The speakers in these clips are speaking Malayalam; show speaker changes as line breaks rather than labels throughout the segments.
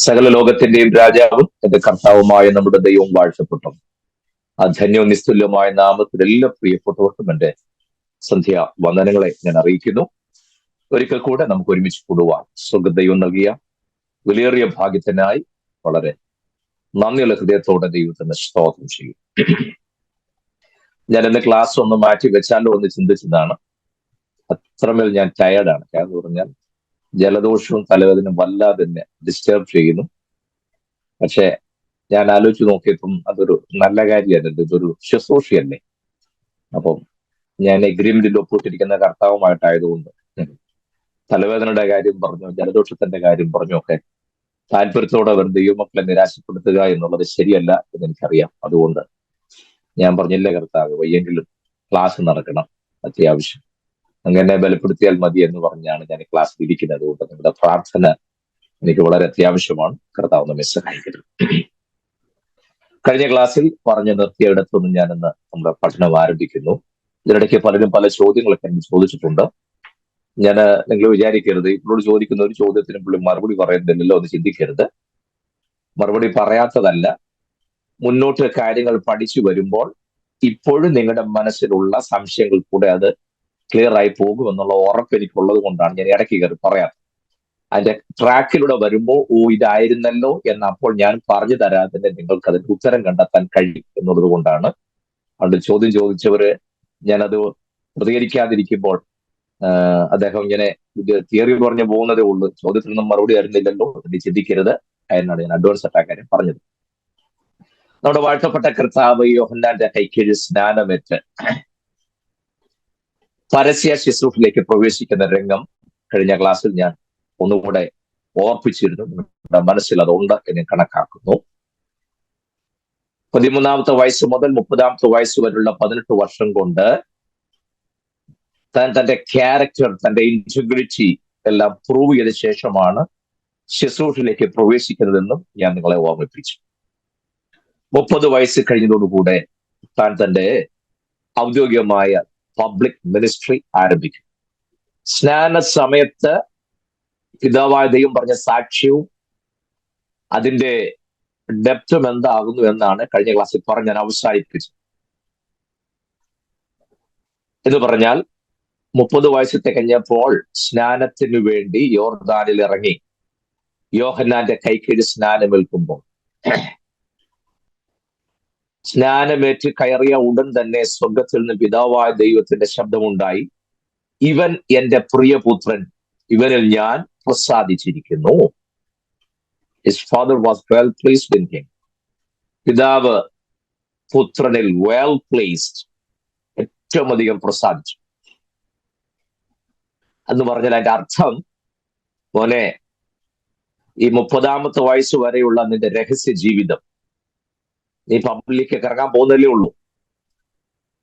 സകല ലോകത്തിന്റെയും രാജാവും എന്റെ കർത്താവുമായ നമ്മുടെ ദൈവം വാഴ്ത്തപ്പെട്ടു. ആ ധന്യവും നിസ്തുല്യമായ നാമത്തിൽ എല്ലാ പ്രിയപ്പെട്ടവർക്കും എന്റെ സന്ധ്യ വന്ദനങ്ങളെ ഞാൻ അറിയിക്കുന്നു. ഒരിക്കൽ കൂടെ നമുക്ക് ഒരുമിച്ച് കൂടുവാൻ സ്വർഗ്ഗദൈവം നൽകിയ വിലയേറിയ ഭാഗ്യത്തിനായി വളരെ നന്ദിയുള്ള ഹൃദയത്തോടെ ദൈവത്തിന് സ്തോത്രം ചെയ്യും. ഞാൻ എന്റെ ക്ലാസ് ഒന്ന് മാറ്റി വെച്ചാലോ എന്ന് ചിന്തിച്ചതാണ്. അത്രമേൽ ഞാൻ ടയർഡാണ്. എന്ന് പറഞ്ഞാൽ ജലദോഷവും തലവേദനയും വല്ലാതെ തന്നെ ഡിസ്റ്റർബ് ചെയ്യുന്നു. പക്ഷെ ഞാൻ ആലോചിച്ച് നോക്കിയപ്പം അതൊരു നല്ല കാര്യമല്ല, ഇതൊരു ശുശ്രൂഷയല്ലേ. അപ്പം ഞാൻ എഗ്രിമെന്റിൽ ഒപ്പിട്ടിരിക്കുന്ന കർത്താവുമായിട്ടായതുകൊണ്ട് തലവേദനയുടെ കാര്യം പറഞ്ഞു, ജലദോഷത്തിന്റെ കാര്യം പറഞ്ഞു ഒക്കെ താല്പര്യത്തോടെ അവർ ദൈവമക്കളെ നിരാശപ്പെടുത്തുക എന്നുള്ളത് ശരിയല്ല എന്ന് എനിക്കറിയാം. അതുകൊണ്ട് ഞാൻ പറഞ്ഞില്ല കർത്താവ്, വയ്യെങ്കിലും ക്ലാസ് നടക്കണം, അത്യാവശ്യം അങ്ങനെ ബലപ്പെടുത്തിയാൽ മതി എന്ന് പറഞ്ഞാണ് ഞാൻ ക്ലാസ്സിൽ ഇരിക്കുന്നത്. അതുകൊണ്ട് നിങ്ങളുടെ പ്രാർത്ഥന എനിക്ക് വളരെ അത്യാവശ്യമാണ്. കർത്താവ് നമ്മെ സഹായിക്കണം. കഴിഞ്ഞ ക്ലാസ്സിൽ പറഞ്ഞു നിർത്തിയിടത്തുനിന്ന് ഞാനിന്ന് നമ്മുടെ പഠനം ആരംഭിക്കുന്നു. ഇതിനിടയ്ക്ക് പലരും പല ചോദ്യങ്ങളൊക്കെ എനിക്ക് ചോദിച്ചിട്ടുണ്ട്. ഞാൻ നിങ്ങൾ വിചാരിക്കരുത് ഇപ്പോഴോട് ചോദിക്കുന്ന ഒരു ചോദ്യത്തിന് പുള്ളി മറുപടി പറയുന്നില്ലല്ലോ എന്ന് ചിന്തിക്കരുത്. മറുപടി പറയാത്തതല്ല, മുന്നോട്ട് കാര്യങ്ങൾ പഠിച്ചു വരുമ്പോൾ ഇപ്പോഴും നിങ്ങളുടെ മനസ്സിലുള്ള സംശയങ്ങൾ കൂടെ അത് ക്ലിയർ ആയി പോകുമെന്നുള്ള ഉറപ്പ് എനിക്കുള്ളത് കൊണ്ടാണ് ഞാൻ ഇടയ്ക്ക് കയറി പറയാം. അതിന്റെ ട്രാക്കിലൂടെ വരുമ്പോൾ ഇതായിരുന്നല്ലോ എന്ന് അപ്പോൾ ഞാൻ പറഞ്ഞു തരാതെ നിങ്ങൾക്ക് അതിന്റെ ഉത്തരം കണ്ടെത്താൻ കഴിയും എന്നുള്ളത് കൊണ്ടാണ്. അതുകൊണ്ട് ചോദ്യം ചോദിച്ചവര് ഞാനത് പ്രതികരിക്കാതിരിക്കുമ്പോൾ അദ്ദേഹം ഇങ്ങനെ തിയറി പറഞ്ഞു പോകുന്നതേ ഉള്ളൂ, ചോദ്യത്തിൽ നിന്നും മറുപടി അറിഞ്ഞില്ലല്ലോ എന്ന് ചിന്തിക്കരുത്. അതിനാണ് ഞാൻ അഡ്വാൻസ് ആയിട്ട് ആ കാര്യം പറഞ്ഞത്. നമ്മുടെ വാഴ്ത്തപ്പെട്ട കർത്താവ് യോഹന്നാന്റെ കൈക്കീഴിൽ സ്നാനമേറ്റ് പരസ്യ ശുശ്രൂഷയിലേക്ക് പ്രവേശിക്കുന്ന രംഗം കഴിഞ്ഞ ക്ലാസ്സിൽ ഞാൻ ഒന്നുകൂടെ ഓർപ്പിച്ചിരുന്നു. നിങ്ങളുടെ മനസ്സിൽ അതുണ്ട് എന്ന് കണക്കാക്കുന്നു. 13-ാമത്തെ വയസ്സ് മുതൽ 30-ാമത്തെ വയസ്സ് വരെയുള്ള 18 വർഷം കൊണ്ട് താൻ തന്റെ ക്യാരക്ടർ, തന്റെ ഇന്റഗ്രിറ്റി എല്ലാം പ്രൂവ് ചെയ്ത ശേഷമാണ് ശുശ്രൂഷയിലേക്ക് പ്രവേശിക്കുന്നതെന്നും ഞാൻ നിങ്ങളെ ഓർമ്മിപ്പിച്ചു. 30 വയസ്സ് കഴിഞ്ഞതോടുകൂടെ താൻ തന്റെ ഔദ്യോഗികമായ പബ്ലിക് മിനിസ്ട്രി ആരംഭിക്കും. സ്നാന സമയത്ത് പിതാവായ ദൈവം പറഞ്ഞ സാക്ഷ്യവും അതിന്റെ ഡെപ്തും എന്താകുന്നു എന്നാണ് കഴിഞ്ഞ ക്ലാസ്സിൽ പറഞ്ഞ് ഞാൻ അവസാനിപ്പിച്ചത്. എന്ന് പറഞ്ഞാൽ 30 വയസ്സ് തികഞ്ഞപ്പോൾ സ്നാനത്തിനു വേണ്ടി യോർദാനിൽ ഇറങ്ങി യോഹന്നാന്റെ കൈക്കീഴിൽ സ്നാനമേൽക്കുമ്പോൾ സ്നാനമേറ്റ് കയറിയ ഉടൻ തന്നെ സ്വർഗത്തിൽ നിന്ന് പിതാവായ ദൈവത്തിന്റെ ശബ്ദമുണ്ടായി, ഇവൻ എന്റെ പ്രിയപുത്രൻ, ഇവനിൽ ഞാൻ പ്രസാദിച്ചിരിക്കുന്നു. His father was well pleased in him. പിതാവ് പുത്രനിൽ well pleased, ഏറ്റവും അധികം പ്രസാദിച്ചു എന്ന് പറഞ്ഞാൽ അതിന്റെ അർത്ഥം, മോനെ, ഈ 30-ാമത്തെ വയസ്സ് വരെയുള്ള നിന്റെ രഹസ്യ ജീവിതം, നീ പബ്ലിക്ക് ഇറങ്ങാൻ പോകുന്നതല്ലേ ഉള്ളൂ.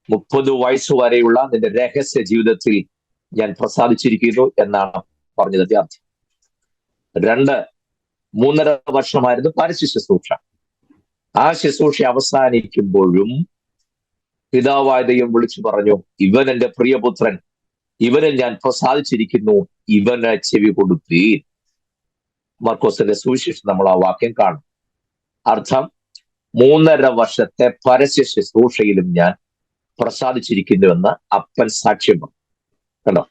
30 വയസ്സ് വരെയുള്ള നിന്റെ രഹസ്യ ജീവിതത്തിൽ ഞാൻ പ്രസാദിച്ചിരിക്കുന്നു എന്നാണ് പറഞ്ഞത് അർത്ഥം. 3.5 വർഷമായിരുന്നു പരസ്യ ശുശ്രൂഷ. ആ ശുശ്രൂഷ അവസാനിക്കുമ്പോഴും പിതാവായ ദൈവം വിളിച്ചു പറഞ്ഞു, ഇവൻ എന്റെ പ്രിയപുത്രൻ, ഇവനിൽ ഞാൻ പ്രസാദിച്ചിരിക്കുന്നു, ഇവന് ചെവി കൊടുപ്പീൻ. മർക്കോസിന്റെ സുവിശേഷം നമ്മൾ ആ വാക്യം കാണും. അർത്ഥം, 3.5 വർഷത്തെ പരസ്യ ശുശ്രൂഷയിലും ഞാൻ പ്രസാദിച്ചിരിക്കുന്നുവെന്ന് അപ്പൻ സാക്ഷ്യം പറഞ്ഞു. കണ്ടോ,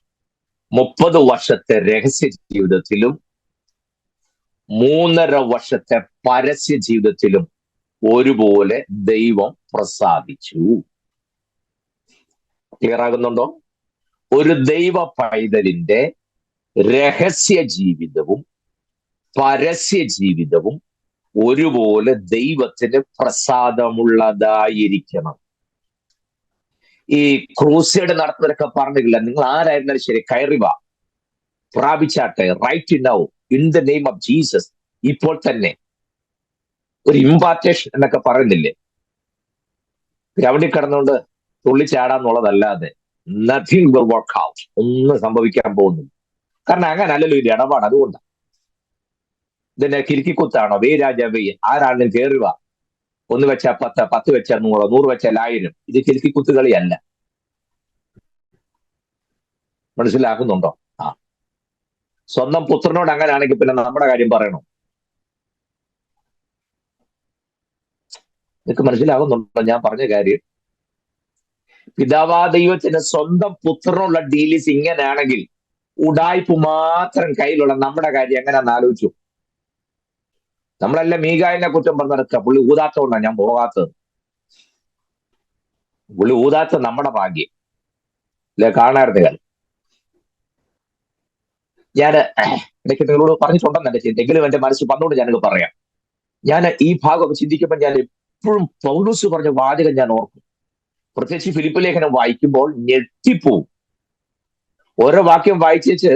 30 വർഷത്തെ രഹസ്യ ജീവിതത്തിലും 3.5 വർഷത്തെ പരസ്യ ജീവിതത്തിലും ഒരുപോലെ ദൈവം പ്രസാദിച്ചു. ക്ലിയർ ആകുന്നുണ്ടോ? ഒരു ദൈവ പൈതലിന്റെ രഹസ്യ ജീവിതവും പരസ്യ ജീവിതവും ഒരുപോലെ ദൈവത്തിന് പ്രസാദമുള്ളതായിരിക്കണം. ഈ ക്രൂസൈഡ് നടത്തുന്നവരൊക്കെ പറഞ്ഞില്ല, നിങ്ങൾ ആരായിരുന്നാലും ശരി കയറി വാ, പ്രാപിച്ചാട്ടെ, right now in the name of Jesus, ഇപ്പോൾ തന്നെ. ഒരു ഇമ്പാർട്ടേഷൻ എന്നൊക്കെ പറയുന്നില്ലേ? ഗ്രൗണ്ടിൽ കിടന്നുകൊണ്ട് തുള്ളിച്ചാടാന്നുള്ളതല്ലാതെ നത്തിങ് വിൽ വർക്ക് ഔട്ട്, ഒന്നും സംഭവിക്കാൻ പോകുന്നില്ല. കാരണം അങ്ങനെ അല്ലല്ലോ ഇത് ഇടപാട്. അതുകൊണ്ടാണ് ഇതിന്റെ കിരിക്കിക്കുത്താണോ, വേ രാജാവേ, ആരാണെങ്കിലും കയറി വാ, 1 വെച്ചാൽ 10, 10 വെച്ചാൽ 100, 100 വെച്ചാൽ 1000. ഇത് കിരിക്കിക്കുത്തുകളിയല്ല. മനസ്സിലാക്കുന്നുണ്ടോ? സ്വന്തം പുത്രനോട് അങ്ങനെ ആണെങ്കിൽ പിന്നെ നമ്മുടെ കാര്യം പറയണോ? നിങ്ങൾക്ക് മനസ്സിലാകുന്നുണ്ടോ ഞാൻ പറഞ്ഞ കാര്യം? പിതാവാ ദൈവത്തിന് സ്വന്തം പുത്രനുള്ള ഡീലിസ് ഇങ്ങനെയാണെങ്കിൽ ഉടായ്പ മാത്രം കയ്യിലുള്ള നമ്മുടെ കാര്യം എങ്ങനെയാന്ന് ആലോചിച്ചു. നമ്മളെല്ലാം മീകായിനെ കുറ്റം പറഞ്ഞെടുക്കുക, പുള്ളി ഊതാത്തോണ്ടാണ് ഞാൻ പോകാത്തത്. പുള്ളി ഊതാത്ത നമ്മുടെ ഭാഗ്യം അല്ലെ? കാണാറുണ്ട് കാര്യം. ഞാൻ ഇടയ്ക്ക് നിങ്ങളോട് പറഞ്ഞിട്ടുണ്ടെന്ന് എന്റെ ചിന്ത, എങ്കിലും എന്റെ മനസ്സിൽ വന്നുകൊണ്ട് ഞാനിത് പറയാം. ഞാൻ ഈ ഭാഗം ചിന്തിക്കുമ്പോൾ ഞാൻ എപ്പോഴും പൗലോസ് പറഞ്ഞ വാചകം ഞാൻ ഓർക്കും. പ്രത്യേകിച്ച് ഫിലിപ്പ് ലേഖനം വായിക്കുമ്പോൾ ഞെട്ടിപ്പോവും. ഓരോ വാക്യം വായിച്ചേച്ച്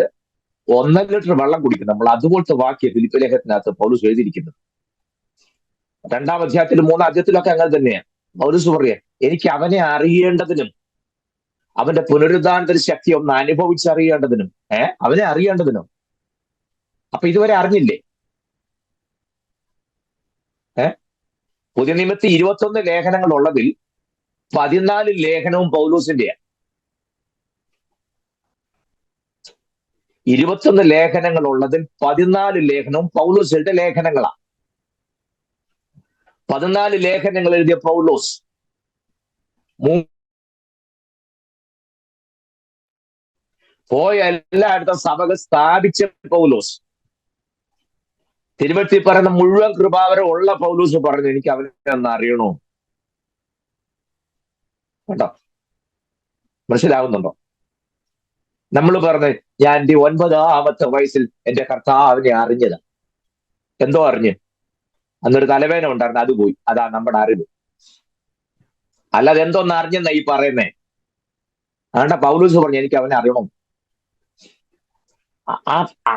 1.5 ലിറ്റർ വെള്ളം കുടിക്കും നമ്മൾ. അതുപോലത്തെ വാക്യം ഫിലിപ്പ് ലേഖനത്തിനകത്ത് പൗലോസ് എഴുതിയിരിക്കുന്നത്. 2-ാം അധ്യായത്തിലും 3-ാം അധ്യായത്തിലൊക്കെ അങ്ങനെ തന്നെയാണ്. പൗലോസ് പറയാ, എനിക്ക് അവനെ അറിയേണ്ടതിനും അവന്റെ പുനരുദ്ധാനത്തിന്റെ ശക്തി ഒന്ന് അനുഭവിച്ചറിയേണ്ടതിനും അവനെ അറിയേണ്ടതിനും. അപ്പൊ ഇതുവരെ അറിഞ്ഞില്ലേ? പുതിയ നിയമത്തിൽ 21 ലേഖനങ്ങൾ ഉള്ളതിൽ 14 ലേഖനവും പൗലോസിന്റെയാണ്. 21 ലേഖനങ്ങൾ ഉള്ളതിൽ 14 ലേഖനവും പൗലോസിന്റെ ലേഖനങ്ങളാണ്. 14 ലേഖനങ്ങൾ എഴുതിയ പൗലോസ് പോയ എല്ലായിടത്തും സഭകൾ സ്ഥാപിച്ച പൗലോസ്, തിരുവഴുത്തിൽ പറയുന്ന മുഴുവൻ കൃപാവരം ഉള്ള പൗലോസ് പറഞ്ഞു, എനിക്ക് അവനെ ഒന്ന് അറിയണോ. കേട്ടോ? മനസ്സിലാവുന്നുണ്ടോ? നമ്മൾ പറഞ്ഞ് ഞാൻ എൻ്റെ 9-ാമത്തെ വയസ്സിൽ എൻ്റെ കർത്താവിനെ അറിഞ്ഞത്. എന്തോ അറിഞ്ഞ്? അന്നൊരു തലവേദന ഉണ്ടായിരുന്നു, അത് പോയി. അതാ നമ്മുടെ അറിവ്. അല്ലാതെ എന്തോന്ന് അറിഞ്ഞെന്നാ ഈ പറയുന്നേ? അതുകൊണ്ട് പൗലോസ് പറഞ്ഞു, എനിക്ക് അവനെ അറിയണം.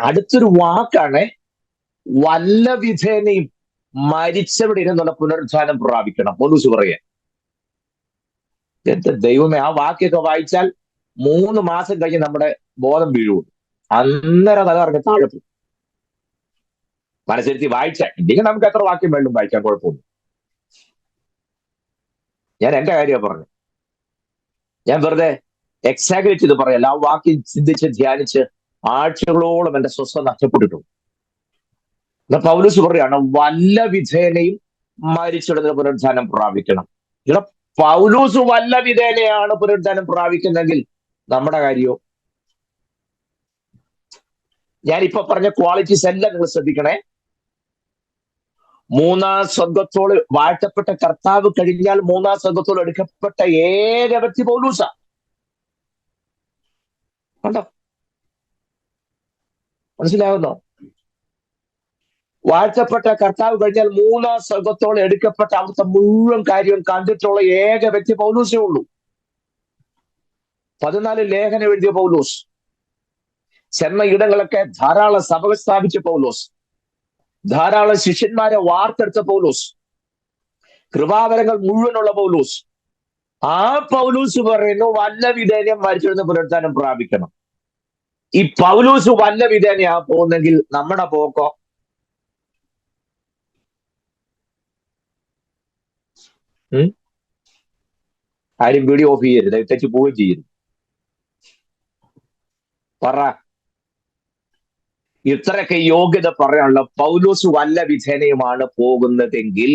അടുത്തൊരു വാക്കാണ് വല്ല വിധേനയും മരിച്ചവിടെ ഇരുന്നുള്ള പുനരുദ്ധാനം പ്രാപിക്കണം. പൗലോസ് പറയാ, എന്റെ ദൈവമേ, ആ വാക്യൊക്കെ വായിച്ചാൽ 3 മാസം കഴിഞ്ഞ് നമ്മുടെ ബോധം വീഴുള്ളൂ. അന്നേരം തല ഇറങ്ങി താഴെ പോകും. മനസ്സിരുത്തി വായിച്ചാൽ ഇല്ലെങ്കിൽ നമുക്ക് എത്ര വാക്യം വേണ്ടും വായിക്കാൻ, കുഴപ്പമൊന്നും. ഞാൻ എന്റെ കാര്യമാണ് പറഞ്ഞു. ഞാൻ വെറുതെ എക്സാഗ്രേറ്റ് ചെയ്ത് പറയല്ല. ആ വാക്യം ചിന്തിച്ച് ധ്യാനിച്ച് ആഴ്ചകളോളം എന്റെ സ്വസ്ഥത നഷ്ടപ്പെട്ടിട്ടു. എന്നാ പൗലോസ് പറയാണ്, വല്ല വിധേനയും മരിച്ചിടുന്ന പുനരുദ്ധാനം പ്രാപിക്കണം. ഇവിടെ പൗലോസ് വല്ല വിധേനയാണ് പുനരുദ്ധാനം പ്രാപിക്കുന്നെങ്കിൽ നമ്മുടെ കാര്യമോ? ഞാനിപ്പോ പറഞ്ഞ ക്വാളിറ്റീസ് എല്ലാം നിങ്ങൾ ശ്രദ്ധിക്കണേ. 3-ാം സ്വർഗത്തോട് വാഴ്ത്തപ്പെട്ട കർത്താവ് കഴിഞ്ഞാൽ 3-ാം സ്വർഗത്തോട് എടുക്കപ്പെട്ട ഏക വ്യക്തി പൗലോസാ. കണ്ടോ? മനസ്സിലാവുന്നോ? വാഴ്ത്തപ്പെട്ട കർത്താവ് കഴിഞ്ഞാൽ 3-ാം സ്വർഗത്തോളം എടുക്കപ്പെട്ട അവിടുത്തെ മുഴുവൻ കാര്യവും കണ്ടിട്ടുള്ള ഏക വ്യക്തി പൗലോസേ ഉള്ളൂ. 14 ലേഖനം എഴുതിയ പൗലോസ്, ചെന്ന ഇടങ്ങളൊക്കെ ധാരാളം സഭകൾ സ്ഥാപിച്ച പൗലോസ്, ധാരാളം ശിഷ്യന്മാരെ വാർത്തെടുത്ത പൗലോസ്, കൃപാവരങ്ങൾ മുഴുവനുള്ള പൗലോസ്. ആ പൗലോസ് പറയുന്നു വല്ല വിധേനയും മരിച്ചിരുന്ന പുനരുദ്ധാനം പ്രാപിക്കണം. ഈ പൗലോസ് വല്ല വിധേനയാ പോകുന്നെങ്കിൽ നമ്മുടെ പോക്കോ? ആരും വീഡിയോ ഓഫ് ചെയ്യരുത്, തെറ്റി പോവുകയും ചെയ്യരുത്. പറ, ഇത്രയൊക്കെ യോഗ്യത പറയാനുള്ള പൗലോസ് വല്ല വിധേനയുമാണ് പോകുന്നതെങ്കിൽ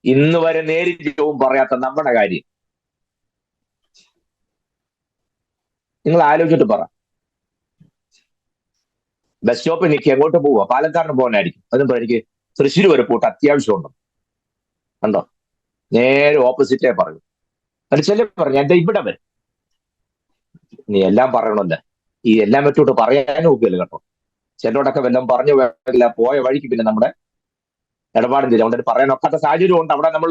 ഇന്ന് വരെ നേരിട്ടും പറയാത്ത നമ്മുടെ കാര്യം നിങ്ങൾ ആലോചിച്ചിട്ട് പറ. ബസ് സ്റ്റോപ്പിൽ നിൽക്കുക, എങ്ങോട്ട് പോവുക? പാലക്കാടിന് പോകാനായിരിക്കും. അതിന് എനിക്ക് തൃശ്ശൂർ വരെ പോയിട്ട് അത്യാവശ്യമുണ്ട്. കണ്ടോ? നേരെ ഓപ്പോസിറ്റേ പറയൂ. മനസ്സിലെ പറഞ്ഞു, എന്റെ ഇവിടെ വരും. നീ എല്ലാം പറയണമല്ലേ? ഈ എല്ലാം വെച്ചോട്ട് പറയാനും ഒക്കെയല്ല കേട്ടോ. ചിലരോടൊക്കെ വല്ലതും പറഞ്ഞു പോയ വഴിക്ക് പിന്നെ നമ്മുടെ ഇടപാടും തരും. അതുകൊണ്ട് പറയാൻ ഒക്കാത്ത സാഹചര്യം ഉണ്ട്. അവിടെ നമ്മൾ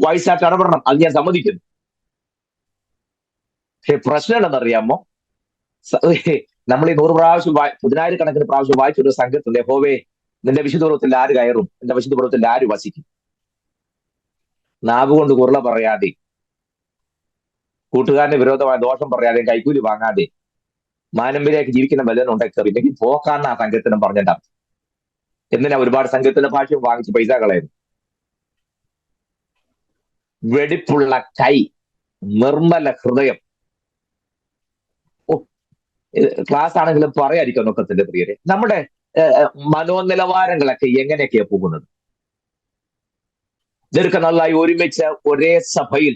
വയസ്സായിട്ട് ഇടപെടണം, അത് ഞാൻ സമ്മതിക്കുന്നു. പക്ഷെ പ്രശ്നം എന്താണെന്നറിയാമോ? നമ്മൾ ഈ 100 പ്രാവശ്യം 10,000-കണക്കിന് പ്രാവശ്യം വായിച്ചൊരു സംഘത്തിന്റെ യഹോവേ നിന്റെ വിശുദ്ധപർവ്വതത്തിൽ ആര് കയറും, നിന്റെ വിശുദ്ധപർവ്വതത്തിൽ ആര് വസിക്കും? നാവുകൊണ്ട് കുരുള പറയാതെ, കൂട്ടുകാരന് വിരോധമായ ദോഷം പറയാതെ, കൈക്കൂലി വാങ്ങാതെ മാനമ്പിലേക്ക് ജീവിക്കുന്ന ബലനുണ്ടെങ്കിൽ ഇല്ലെങ്കിൽ പോക്കാന്ന ആ സംഘത്തിനും പറഞ്ഞിട്ടാ. എന്തിനാ ഒരുപാട് സംഘത്തിന്റെ ഭാഷ്യം വാങ്ങിച്ച് പൈസ കളയുന്നു? വെടിപ്പുള്ള കൈ, നിർമ്മല ഹൃദയം. ക്ലാസ് ആണെങ്കിലും പറയാതിരിക്കാൻ ഒക്കത്തില്ല പ്രിയരെ. നമ്മുടെ മനോനിലവാരങ്ങളൊക്കെ എങ്ങനെയൊക്കെയാ പോകുന്നത്? ദീർഘനാളായി ഒരുമിച്ച് ഒരേ സഭയിൽ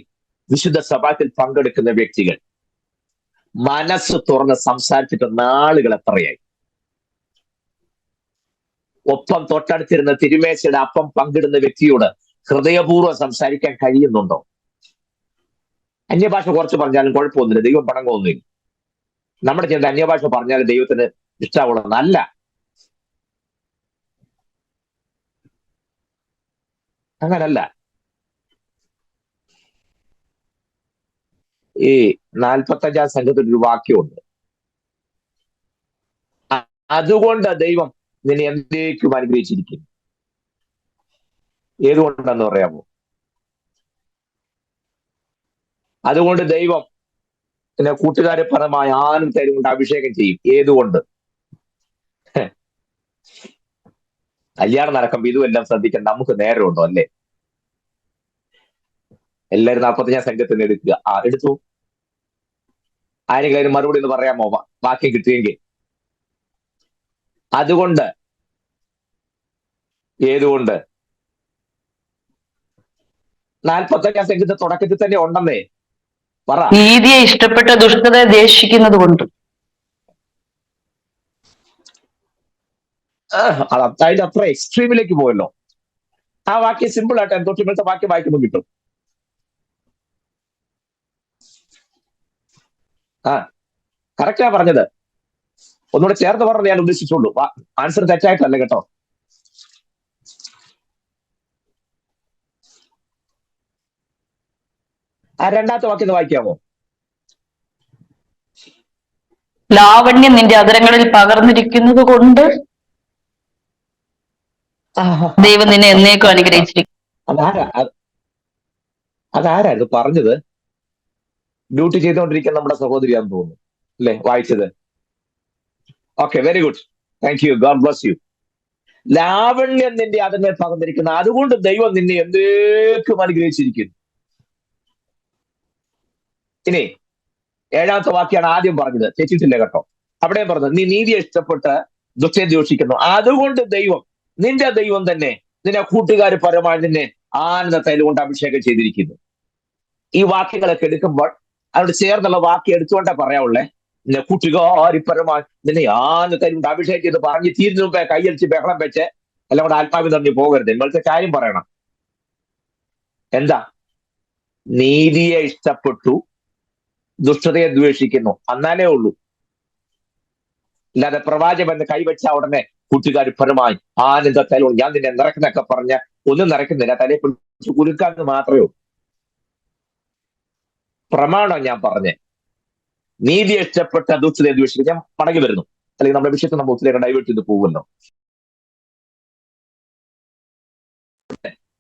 വിശുദ്ധ സഭാത്തിൽ പങ്കെടുക്കുന്ന വ്യക്തികൾ മനസ്സ് തുറന്ന് സംസാരിച്ചിട്ട് നാളുകൾ എത്രയായി? ഒപ്പം തൊട്ടടുത്തിരുന്ന തിരുമേശയുടെ അപ്പം പങ്കിടുന്ന വ്യക്തിയോട് ഹൃദയപൂർവ്വം സംസാരിക്കാൻ കഴിയുന്നുണ്ടോ? അന്യഭാഷ കുറച്ച് പറഞ്ഞാലും കുഴപ്പമൊന്നുമില്ല, ദൈവം പണങ്ങൊന്നുമില്ല. നമ്മുടെ ചിന്ത അന്യഭാഷ പറഞ്ഞാൽ ദൈവത്തിന് ഇഷ്ടമുള്ളതല്ല. അങ്ങനല്ല. ഈ 45-ാം സംഘത്തിൽ ഒരു വാക്യമുണ്ട്, അതുകൊണ്ട് ദൈവം നിന്നെ എന്തേക്കും അനുഗ്രഹിച്ചിരിക്കുന്നു. ഏതുകൊണ്ടെന്ന് പറയാമോ? അതുകൊണ്ട് ദൈവം പിന്നെ കൂട്ടുകാരെ പരമായ ആനും തരും കൊണ്ട് അഭിഷേകം ചെയ്യും. ഏതുകൊണ്ട്? കല്യാണം നടക്കുമ്പോ ഇതുമെല്ലാം ശ്രദ്ധിക്കാൻ നമുക്ക് നേരമുണ്ടോ? അല്ലേ? എല്ലാവരും 45-ാം സംഘത്തിന് എടുക്കുക. എടുത്തു. ആരെങ്കിലും മറുപടി എന്ന് പറയാമോ? വാക്യം കിട്ടിയെങ്കിൽ. അതുകൊണ്ട്. ഏതുകൊണ്ട്? 45-ാം സംഘത്തെ തുടക്കത്തിൽ തന്നെ ഉണ്ടെന്നേ പറ.
നീതിയെ ഇഷ്ടപ്പെട്ട ദുഷ്ടതയെ ദ്വേഷിക്കുന്നത് കൊണ്ട്.
അതിന്റെ അത്ര എക്സ്ട്രീമിലേക്ക് പോയല്ലോ. ആ വാക്യം സിമ്പിൾ ആയിട്ട് തൊട്ടിമേലത്തെ വാക്യം വായിക്കുമ്പോൾ കിട്ടും. കറക്റ്റാ പറഞ്ഞത്. ഒന്നുകൂടെ ചേർത്ത് പറഞ്ഞത് ഞാൻ ഉദ്ദേശിച്ചുള്ളൂ. ആൻസർ തെറ്റായിട്ടല്ല കേട്ടോ. ആ രണ്ടാമത്തെ വാക്യം വായിക്കാമോ?
ലാവണ്യം നിന്റെ അതരങ്ങളിൽ പകർന്നിരിക്കുന്നത് കൊണ്ട് ദൈവം നിന്നെ എന്നേക്കും അനുഗ്രഹിച്ചിരിക്കും.
അതാരായിരുന്നു പറഞ്ഞത്? ഡ്യൂട്ടി ചെയ്തുകൊണ്ടിരിക്കുന്ന നമ്മുടെ സഹോദരിയാന്ന് തോന്നുന്നു അല്ലേ വായിച്ചത്? Okay, very good, thank you, God bless you. ലാവണ്യം നിന്റെ അതരങ്ങളിൽ പകർന്നിരിക്കുന്ന അതുകൊണ്ട് ദൈവം നിന്നെ എന്നേക്കും അനുഗ്രഹിച്ചിരിക്കുന്നു. ഇനി 7-ാമത്തെ വാക്യാണ് ആദ്യം പറഞ്ഞത്, തെറ്റിട്ടില്ല കേട്ടോ. അവിടെ പറഞ്ഞത് നീ നീതിയെ ഇഷ്ടപ്പെട്ട് ദുഷ്ടയെ ദ്വേഷിക്കുന്നു, അതുകൊണ്ട് ദൈവം നിന്റെ ദൈവം തന്നെ നിന്നെ കൂട്ടുകാർ പരമായി നിന്നെ ആനന്ദ തൈലം കൊണ്ട് അഭിഷേകം ചെയ്തിരിക്കുന്നു. ഈ വാക്യങ്ങളൊക്കെ എടുക്കുമ്പോൾ അവിടെ ചേർന്നുള്ള വാക്യം എടുത്തുകൊണ്ടേ പറയാവുള്ളേ. നിന്നെ കൂട്ടുകാരി പരമായി നിന്നെ ആനന്ദ തൈലം കൊണ്ട് അഭിഷേകം ചെയ്ത് പറഞ്ഞ് തീരുന്ന മുമ്പേ കൈയടിച്ച് ബഹളം വെച്ച് എല്ലാം കൂടെ ആത്മാവിൽ നിറഞ്ഞു പോകരുത്. ഇന്നത്തെ കാര്യം പറയണം. എന്താ? നീതിയെ ഇഷ്ടപ്പെട്ടു ദുഷ്ടതയെ ദ്വേഷിക്കുന്നു, എന്നാലേ ഉള്ളൂ. അല്ലാതെ പ്രവാചകൻ എന്ന് കൈവച്ച ഉടനെ കൂട്ടുകാർ പരമായി ആനന്ദ തൈലം ഞാൻ നിന്നെ നിറക്കുന്നൊക്കെ പറഞ്ഞ ഒന്നും നിറയ്ക്കുന്നില്ല, തലയെ പിടിച്ച് കുലുക്കാന്ന് മാത്രമേ ഉള്ളൂ. പ്രമാണം ഞാൻ പറഞ്ഞേ. നീതി ഇഷ്ടപ്പെട്ട ദുഷ്ടതയെ ദ്വേഷിക്കും. ഞാൻ മടങ്ങി വരുന്നു, അല്ലെങ്കിൽ നമ്മുടെ വിഷയത്തിൽ നമ്മൾ ഒത്തിരി ഡൈവേർട്ട് ചെയ്ത് പോകുമല്ലോ.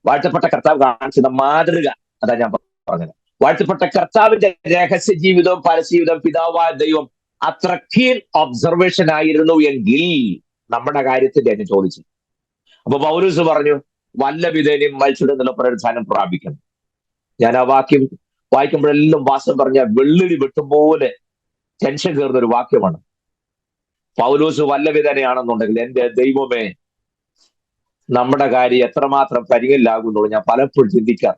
വാഴ്ത്തപ്പെട്ട കർത്താവ് കാണിച്ചത് മാതൃക അതാ ഞാൻ പറഞ്ഞത്. വാഴ്ത്തപ്പെട്ട കർത്താവിന്റെ രഹസ്യ ജീവിതവും പരസ്യജീവിതവും പിതാവായ ദൈവം അത്ര കീൻ ഒബ്സർവേഷൻ ആയിരുന്നു എങ്കിൽ നമ്മുടെ കാര്യത്തിന്റെ എന്നെ ചോദിച്ചു. അപ്പൊ പൗലോസ് പറഞ്ഞു വല്ല വിധേനയും മത്സ്യം എന്നുള്ള പ്രസ്ഥാനം പ്രാപിക്കണം. ഞാൻ ആ വാക്യം വായിക്കുമ്പോഴെല്ലാം വാസം പറഞ്ഞ വെള്ളിടി വെട്ടുമ്പോലെ ടെൻഷൻ കയറുന്ന ഒരു വാക്യമാണ്. പൗലോസ് വല്ല വിധേനയാണെന്നുണ്ടെങ്കിൽ എന്റെ ദൈവമേ നമ്മുടെ കാര്യം എത്രമാത്രം പരിങ്ങില്ലാകുന്നുള്ളൂ ഞാൻ പലപ്പോഴും ചിന്തിക്കാം.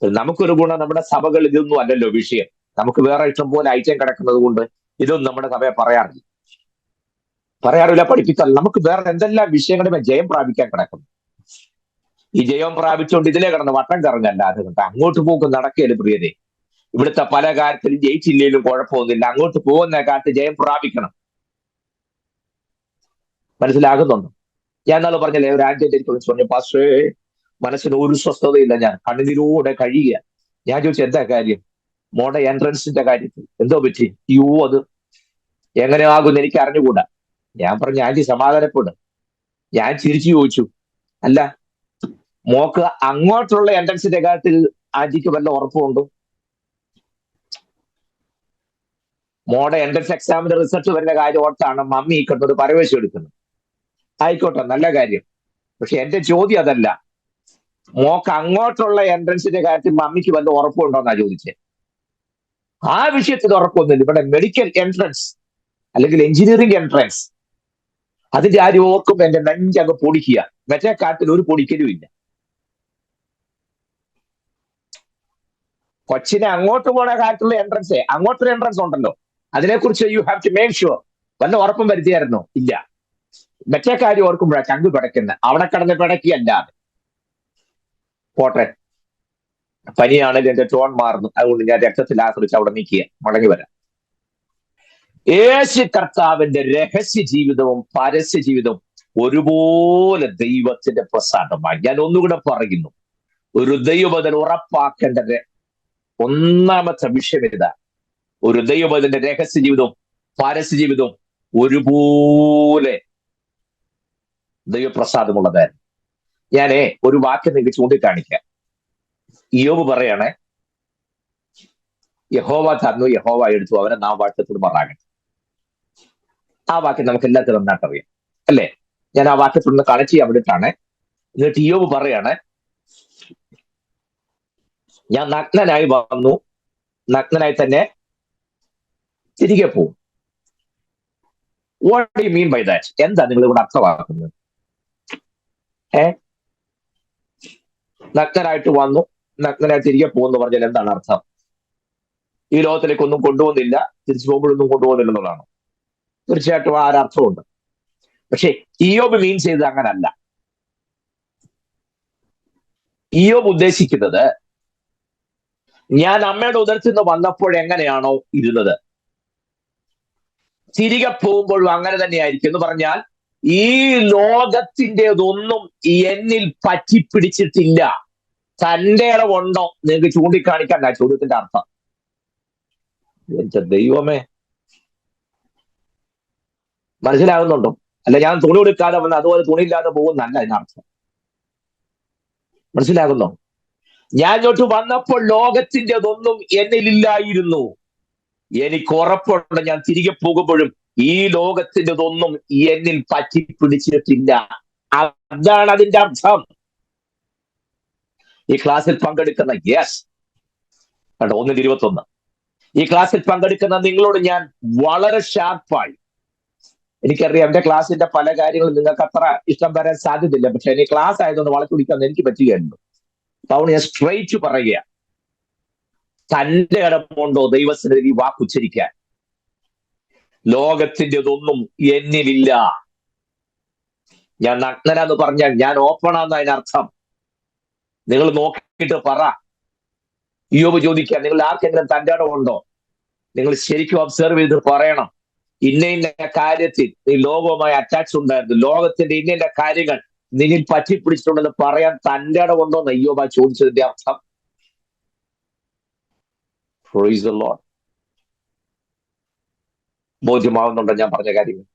നമുക്കൊരു ഗുണം, നമ്മുടെ സഭകൾ ഇതൊന്നും അല്ലല്ലോ വിഷയം. നമുക്ക് വേറെ ഇഷ്ടം പോലെ ഐറ്റം കിടക്കുന്നത് കൊണ്ട് ഇതൊന്നും നമ്മുടെ സഭയെ പറയാറില്ല, പഠിപ്പിക്കാൻ. നമുക്ക് വേറെ എന്തെല്ലാം വിഷയങ്ങളുടെ ജയം പ്രാപിക്കാൻ കിടക്കുന്നു. ഈ ജയം പ്രാപിച്ചുകൊണ്ട് ഇതിലേ കിടന്ന് വട്ടം കറങ്ങല്ലാതെ കണ്ട് അങ്ങോട്ട് പോകും നടക്കുകയല്ലേ പ്രിയതേ. ഇവിടുത്തെ പല കാര്യത്തിലും ജയിച്ചില്ലേലും കുഴപ്പമൊന്നുമില്ല, അങ്ങോട്ട് പോകുന്ന കാലത്ത് ജയം പ്രാപിക്കണം. മനസ്സിലാകുന്നുണ്ടോ? ഞാൻ നാളെ പറഞ്ഞല്ലേ, ഒരു ആന്റി എനിക്ക് പറഞ്ഞു, പാസ്റ്റേ മനസ്സിന് ഒരു സ്വസ്ഥതയില്ല, ഞാൻ കണ്ണുനീരോടെ കഴിയുക. ഞാൻ ചോദിച്ചു എന്താ കാര്യം? മോടെ എൻട്രൻസിന്റെ കാര്യത്തിൽ എന്തോ പറ്റി? അത് എങ്ങനെ ആകുമെന്ന് എനിക്ക് അറിഞ്ഞുകൂടാ. ഞാൻ പറഞ്ഞു ആന്റി സമാധാനപ്പെടും. ഞാൻ ചിരിച്ചു ചോദിച്ചു, അല്ല മോക്ക് അങ്ങോട്ടുള്ള എൻട്രൻസിന്റെ കാര്യത്തിൽ ആന്റിക്ക് വല്ല ഉറപ്പുണ്ടോ? മോടെ എൻട്രൻസ് എക്സാമിന്റെ റിസൾട്ട് വരുന്ന കാര്യം ഓർത്താണ് മമ്മി കണ്ടൊരു പരവേശം എടുക്കുന്നത്. ആയിക്കോട്ടെ, നല്ല കാര്യം. പക്ഷെ എന്റെ ചോദ്യം അതല്ല. മോക്ക് അങ്ങോട്ടുള്ള എൻട്രൻസിന്റെ കാര്യത്തിൽ മമ്മിക്ക് വല്ല ഉറപ്പുണ്ടോന്നാ ചോദിച്ചത്. ആ വിഷയത്തിൽ ഉറപ്പൊന്നുമില്ല. ഇവിടെ മെഡിക്കൽ എൻട്രൻസ് അല്ലെങ്കിൽ എഞ്ചിനീയറിംഗ് എൻട്രൻസ് അതിന്റെ ആരും ഓർക്കുമ്പോ എന്റെ നെഞ്ചങ്ങ് പൊടിക്കുക. മറ്റേ കാട്ടിൽ ഒരു പൊടിക്കലും ഇല്ല. കൊച്ചിനെ അങ്ങോട്ട് പോണ കാട്ടിലുള്ള എൻട്രൻസ്, അങ്ങോട്ടൊരു എൻട്രൻസ് ഉണ്ടല്ലോ, അതിനെക്കുറിച്ച് you have to make sure. വല്ല ഉറപ്പും വരുത്തിയായിരുന്നോ? ഇല്ല. മറ്റേ കാര്യം ഓർക്കുമ്പോഴാണ് ചങ്ക് പിടയ്ക്കുന്നത്. അവിടെ കിടന്ന് പിടക്കിയല്ലാതെ. പോട്ടെ, പനിയാണെങ്കിൽ എന്റെ ടോൺ മാറുന്നു, അതുകൊണ്ട് ഞാൻ രക്തത്തിൽ ആശ്രയിച്ച് അവിടെ നിൽക്കുക. മടങ്ങി വരാം. യേശു കർത്താവിന്റെ രഹസ്യ ജീവിതവും പരസ്യ ജീവിതവും ഒരുപോലെ ദൈവത്തിന്റെ പ്രസാദമായി. ഞാൻ ഒന്നുകൂടെ പറയുന്നു, ഒരു ദൈവബദൽ ഉറപ്പാക്കേണ്ടത് ഒന്നാമത്തെ വിഷയം ഇതാ. ഒരു ദൈവബദലിന്റെ രഹസ്യ ജീവിതവും പരസ്യ ജീവിതവും ഒരുപോലെ ദൈവപ്രസാദമുള്ളതായിരുന്നു. ഞാനേ ഒരു വാക്യം നിങ്ങൾക്ക് ചൂണ്ടിക്കാണിക്കാം. ഇയ്യോബ് പറയണേ, യഹോവ തന്നു, യഹോവ എടുത്തു, അവനെ നാം വാഴ്ത്തത്തോട് മറാകട്ടെ. ആ വാക്യം നമുക്ക് എല്ലാവർക്കും നന്നായിട്ട് അറിയാം, അല്ലേ? ഞാൻ ആ വാക്യത്തിൽ കണക്ട് ചെയ്യാൻ വേണ്ടിയിട്ടാണ്. എന്നിട്ട് ഇയ്യോബ് പറയാണ്, ഞാൻ നഗ്നനായി വന്നു, നഗ്നനായി തന്നെ തിരികെ പോകും. What do you mean by that? എന്താ നിങ്ങൾ ഇവിടെ അർത്ഥമാക്കുന്നത്? നഗ്നനായിട്ട് വന്നു, നഗ്നനായി തിരികെ പോകുന്നു പറഞ്ഞാൽ എന്താണ് അർത്ഥം? ഈ ലോകത്തിലേക്ക് ഒന്നും കൊണ്ടുപോകുന്നില്ല, തിരിച്ചു പോകുമ്പോഴൊന്നും കൊണ്ടുപോകുന്നില്ലെന്നുള്ളതാണ്. തീർച്ചയായിട്ടും ആ ഒരർത്ഥമുണ്ട്. പക്ഷെ ഇയ്യോബ് മീൻ ചെയ്തത് അങ്ങനല്ല. ഇയ്യോബ് ഉദ്ദേശിക്കുന്നത്, ഞാൻ അമ്മയുടെ ഉദരത്തിൽ നിന്ന് വന്നപ്പോഴെങ്ങനെയാണോ ഇരുന്നത്, തിരികെ പോകുമ്പോഴും അങ്ങനെ തന്നെയായിരിക്കും. എന്ന് പറഞ്ഞാൽ ഈ ലോകത്തിൻ്റെതൊന്നും എന്നിൽ പറ്റിപ്പിടിച്ചിട്ടില്ല. തൻ്റെ ഇടവുണ്ടോ നിങ്ങൾക്ക് ചൂണ്ടിക്കാണിക്കാൻ ആ ചോദ്യത്തിന്റെ അർത്ഥം. എന്റെ ദൈവമേ, മനസ്സിലാകുന്നുണ്ടോ? അല്ല, ഞാൻ തുണി കൊടുക്കാതെ വന്ന് അതുപോലെ തുണിയില്ലാതെ പോകുന്നല്ല അതിനർത്ഥം. മനസ്സിലാകുന്നോ? ഞാൻ ഇങ്ങോട്ട് വന്നപ്പോൾ ലോകത്തിൻ്റെതൊന്നും എന്നിലില്ലായിരുന്നു. എനിക്ക് ഉറപ്പുണ്ട്, ഞാൻ തിരികെ പോകുമ്പോഴും ഈ ലോകത്തിൻ്റെതൊന്നും എന്നിൽ പറ്റിപ്പിടിച്ചിട്ടില്ല. അതാണ് അതിന്റെ അർത്ഥം. ഈ ക്ലാസ്സിൽ പങ്കെടുക്കുന്ന കണ്ടോ, 1:21, ഈ ക്ലാസ്സിൽ പങ്കെടുക്കുന്ന നിങ്ങളോട് ഞാൻ വളരെ ഷാർപ്പായി, എനിക്കറിയാം എന്റെ ക്ലാസ്സിന്റെ പല കാര്യങ്ങളും നിങ്ങൾക്ക് അത്ര ഇഷ്ടം വരാൻ സാധ്യതയില്ല, പക്ഷെ എനിക്ക് ക്ലാസ് ആയതുകൊണ്ട് വളച്ചു പിടിക്കാൻ എനിക്ക് പറ്റുകയുള്ളൂ. അതുകൊണ്ട് ഞാൻ സ്ട്രെയിറ്റ് പറയുക, തന്റെ ഇടമുണ്ടോ ദൈവസന്നിധിയിൽ വാക്കുച്ചരിക്കാൻ? ലോകത്തിൻ്റെതൊന്നും എന്നിലില്ല. ഞാൻ നഗ്നനാന്ന് പറഞ്ഞാൽ ഞാൻ ഓപ്പണാന്ന് അതിനർത്ഥം. നിങ്ങൾ നോക്കിയിട്ട് പറ. ഇയ്യോബ് ചോദിക്കാൻ, നിങ്ങൾ ആർക്കെങ്കിലും തന്റെ ഇടമുണ്ടോ? നിങ്ങൾ ശരിക്കും ഒബ്സർവ് ചെയ്ത് പറയണം. ഇന്ന കാര്യത്തിൽ നീ ലോകവുമായി അറ്റാച്ച് ഉണ്ടായിരുന്നു, ലോകത്തിന്റെ ഇന്ന കാര്യങ്ങൾ നിന്നിൽ പറ്റിപ്പിടിച്ചിട്ടുണ്ടെന്ന് പറയാൻ തന്റെ ഇടമുണ്ടോന്ന് ഇയ്യോബ് ചോദിച്ചതിന്റെ അർത്ഥം. Praise the Lord. ബോധ്യമാവുന്നുണ്ടോ ഞാൻ പറഞ്ഞ കാര്യങ്ങൾ?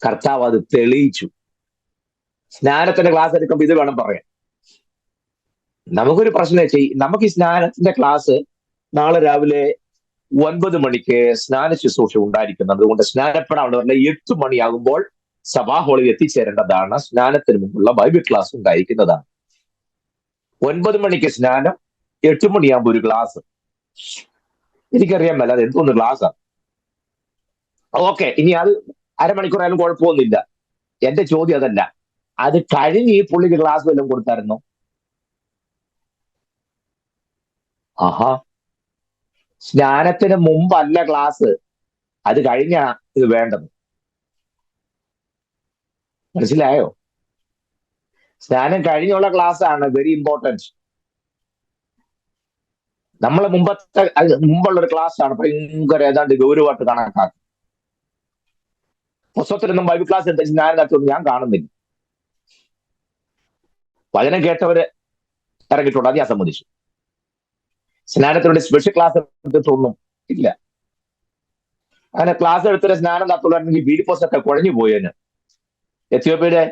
കർത്താവ് അത് തെളിയിച്ചു. സ്നാനത്തിന്റെ ക്ലാസ് എടുക്കുമ്പോൾ ഇത് വേണം പറയാൻ. നമുക്കൊരു പ്രശ്നം നമുക്ക് ഈ സ്നാനത്തിന്റെ ക്ലാസ് നാളെ രാവിലെ 9 മണിക്ക് സ്നാന ശുശ്രൂഷ ഉണ്ടായിരിക്കുന്നത്. അതുകൊണ്ട് സ്നാനപ്പെടാവുന്നവരുടെ 8 മണിയാകുമ്പോൾ സഭാ ഹാളിൽ എത്തിച്ചേരേണ്ടതാണ്. സ്നാനത്തിന് മുമ്പുള്ള ബൈബിൾ ക്ലാസ് ഉണ്ടായിരിക്കുന്നതാണ്. 9 മണിക്ക് സ്നാനം, 8 മണിയാകുമ്പോൾ ഒരു ക്ലാസ്. എനിക്കറിയാൻ മേല അത് എന്തോന്ന് ക്ലാസ്സാണ്. ഓക്കെ, ഇനി അത് അരമണിക്കൂറായാലും കുഴപ്പമൊന്നുമില്ല. എന്റെ ചോദ്യം അതല്ല. അത് കഴിഞ്ഞ് ഈ പുള്ളിക്ക് ക്ലാസ് വല്ലതും കൊടുത്തായിരുന്നോ? ആഹാ, സ്നാനത്തിന് മുമ്പല്ല ക്ലാസ്, അത് കഴിഞ്ഞാ ഇത് വേണ്ടത്. മനസ്സിലായോ? സ്നാനം കഴിഞ്ഞുള്ള ക്ലാസ് ആണ് വെരി ഇമ്പോർട്ടൻറ്റ്. നമ്മളെ മുമ്പുള്ള ഒരു ക്ലാസ് ആണ് ഭയങ്കര ഏതാണ്ട് ഗൗരവമായിട്ട് കണക്കാക്കുക. പുസ്തകത്തിലൊന്നും ബൈബിൾ ക്ലാസ് എടുത്ത് സ്നാനത്തൊന്നും ഞാൻ കാണുന്നില്ല. വചനം കേട്ടവര് ഇറങ്ങിയിട്ടുണ്ട്, അത് ഞാൻ സമ്മതിച്ചു. സ്നാനത്തിനുവേണ്ടി സ്പെഷ്യൽ ക്ലാസ് എടുത്തിട്ടൊന്നും ഇല്ല. അങ്ങനെ ക്ലാസ് എടുത്തിട്ട് സ്നാനം നടത്തുള്ളായിരുന്നെങ്കിൽ ഫിലിപ്പോസ് ഒക്കെ കുഴഞ്ഞു പോയേന്. എത്യോപ്യയുടെ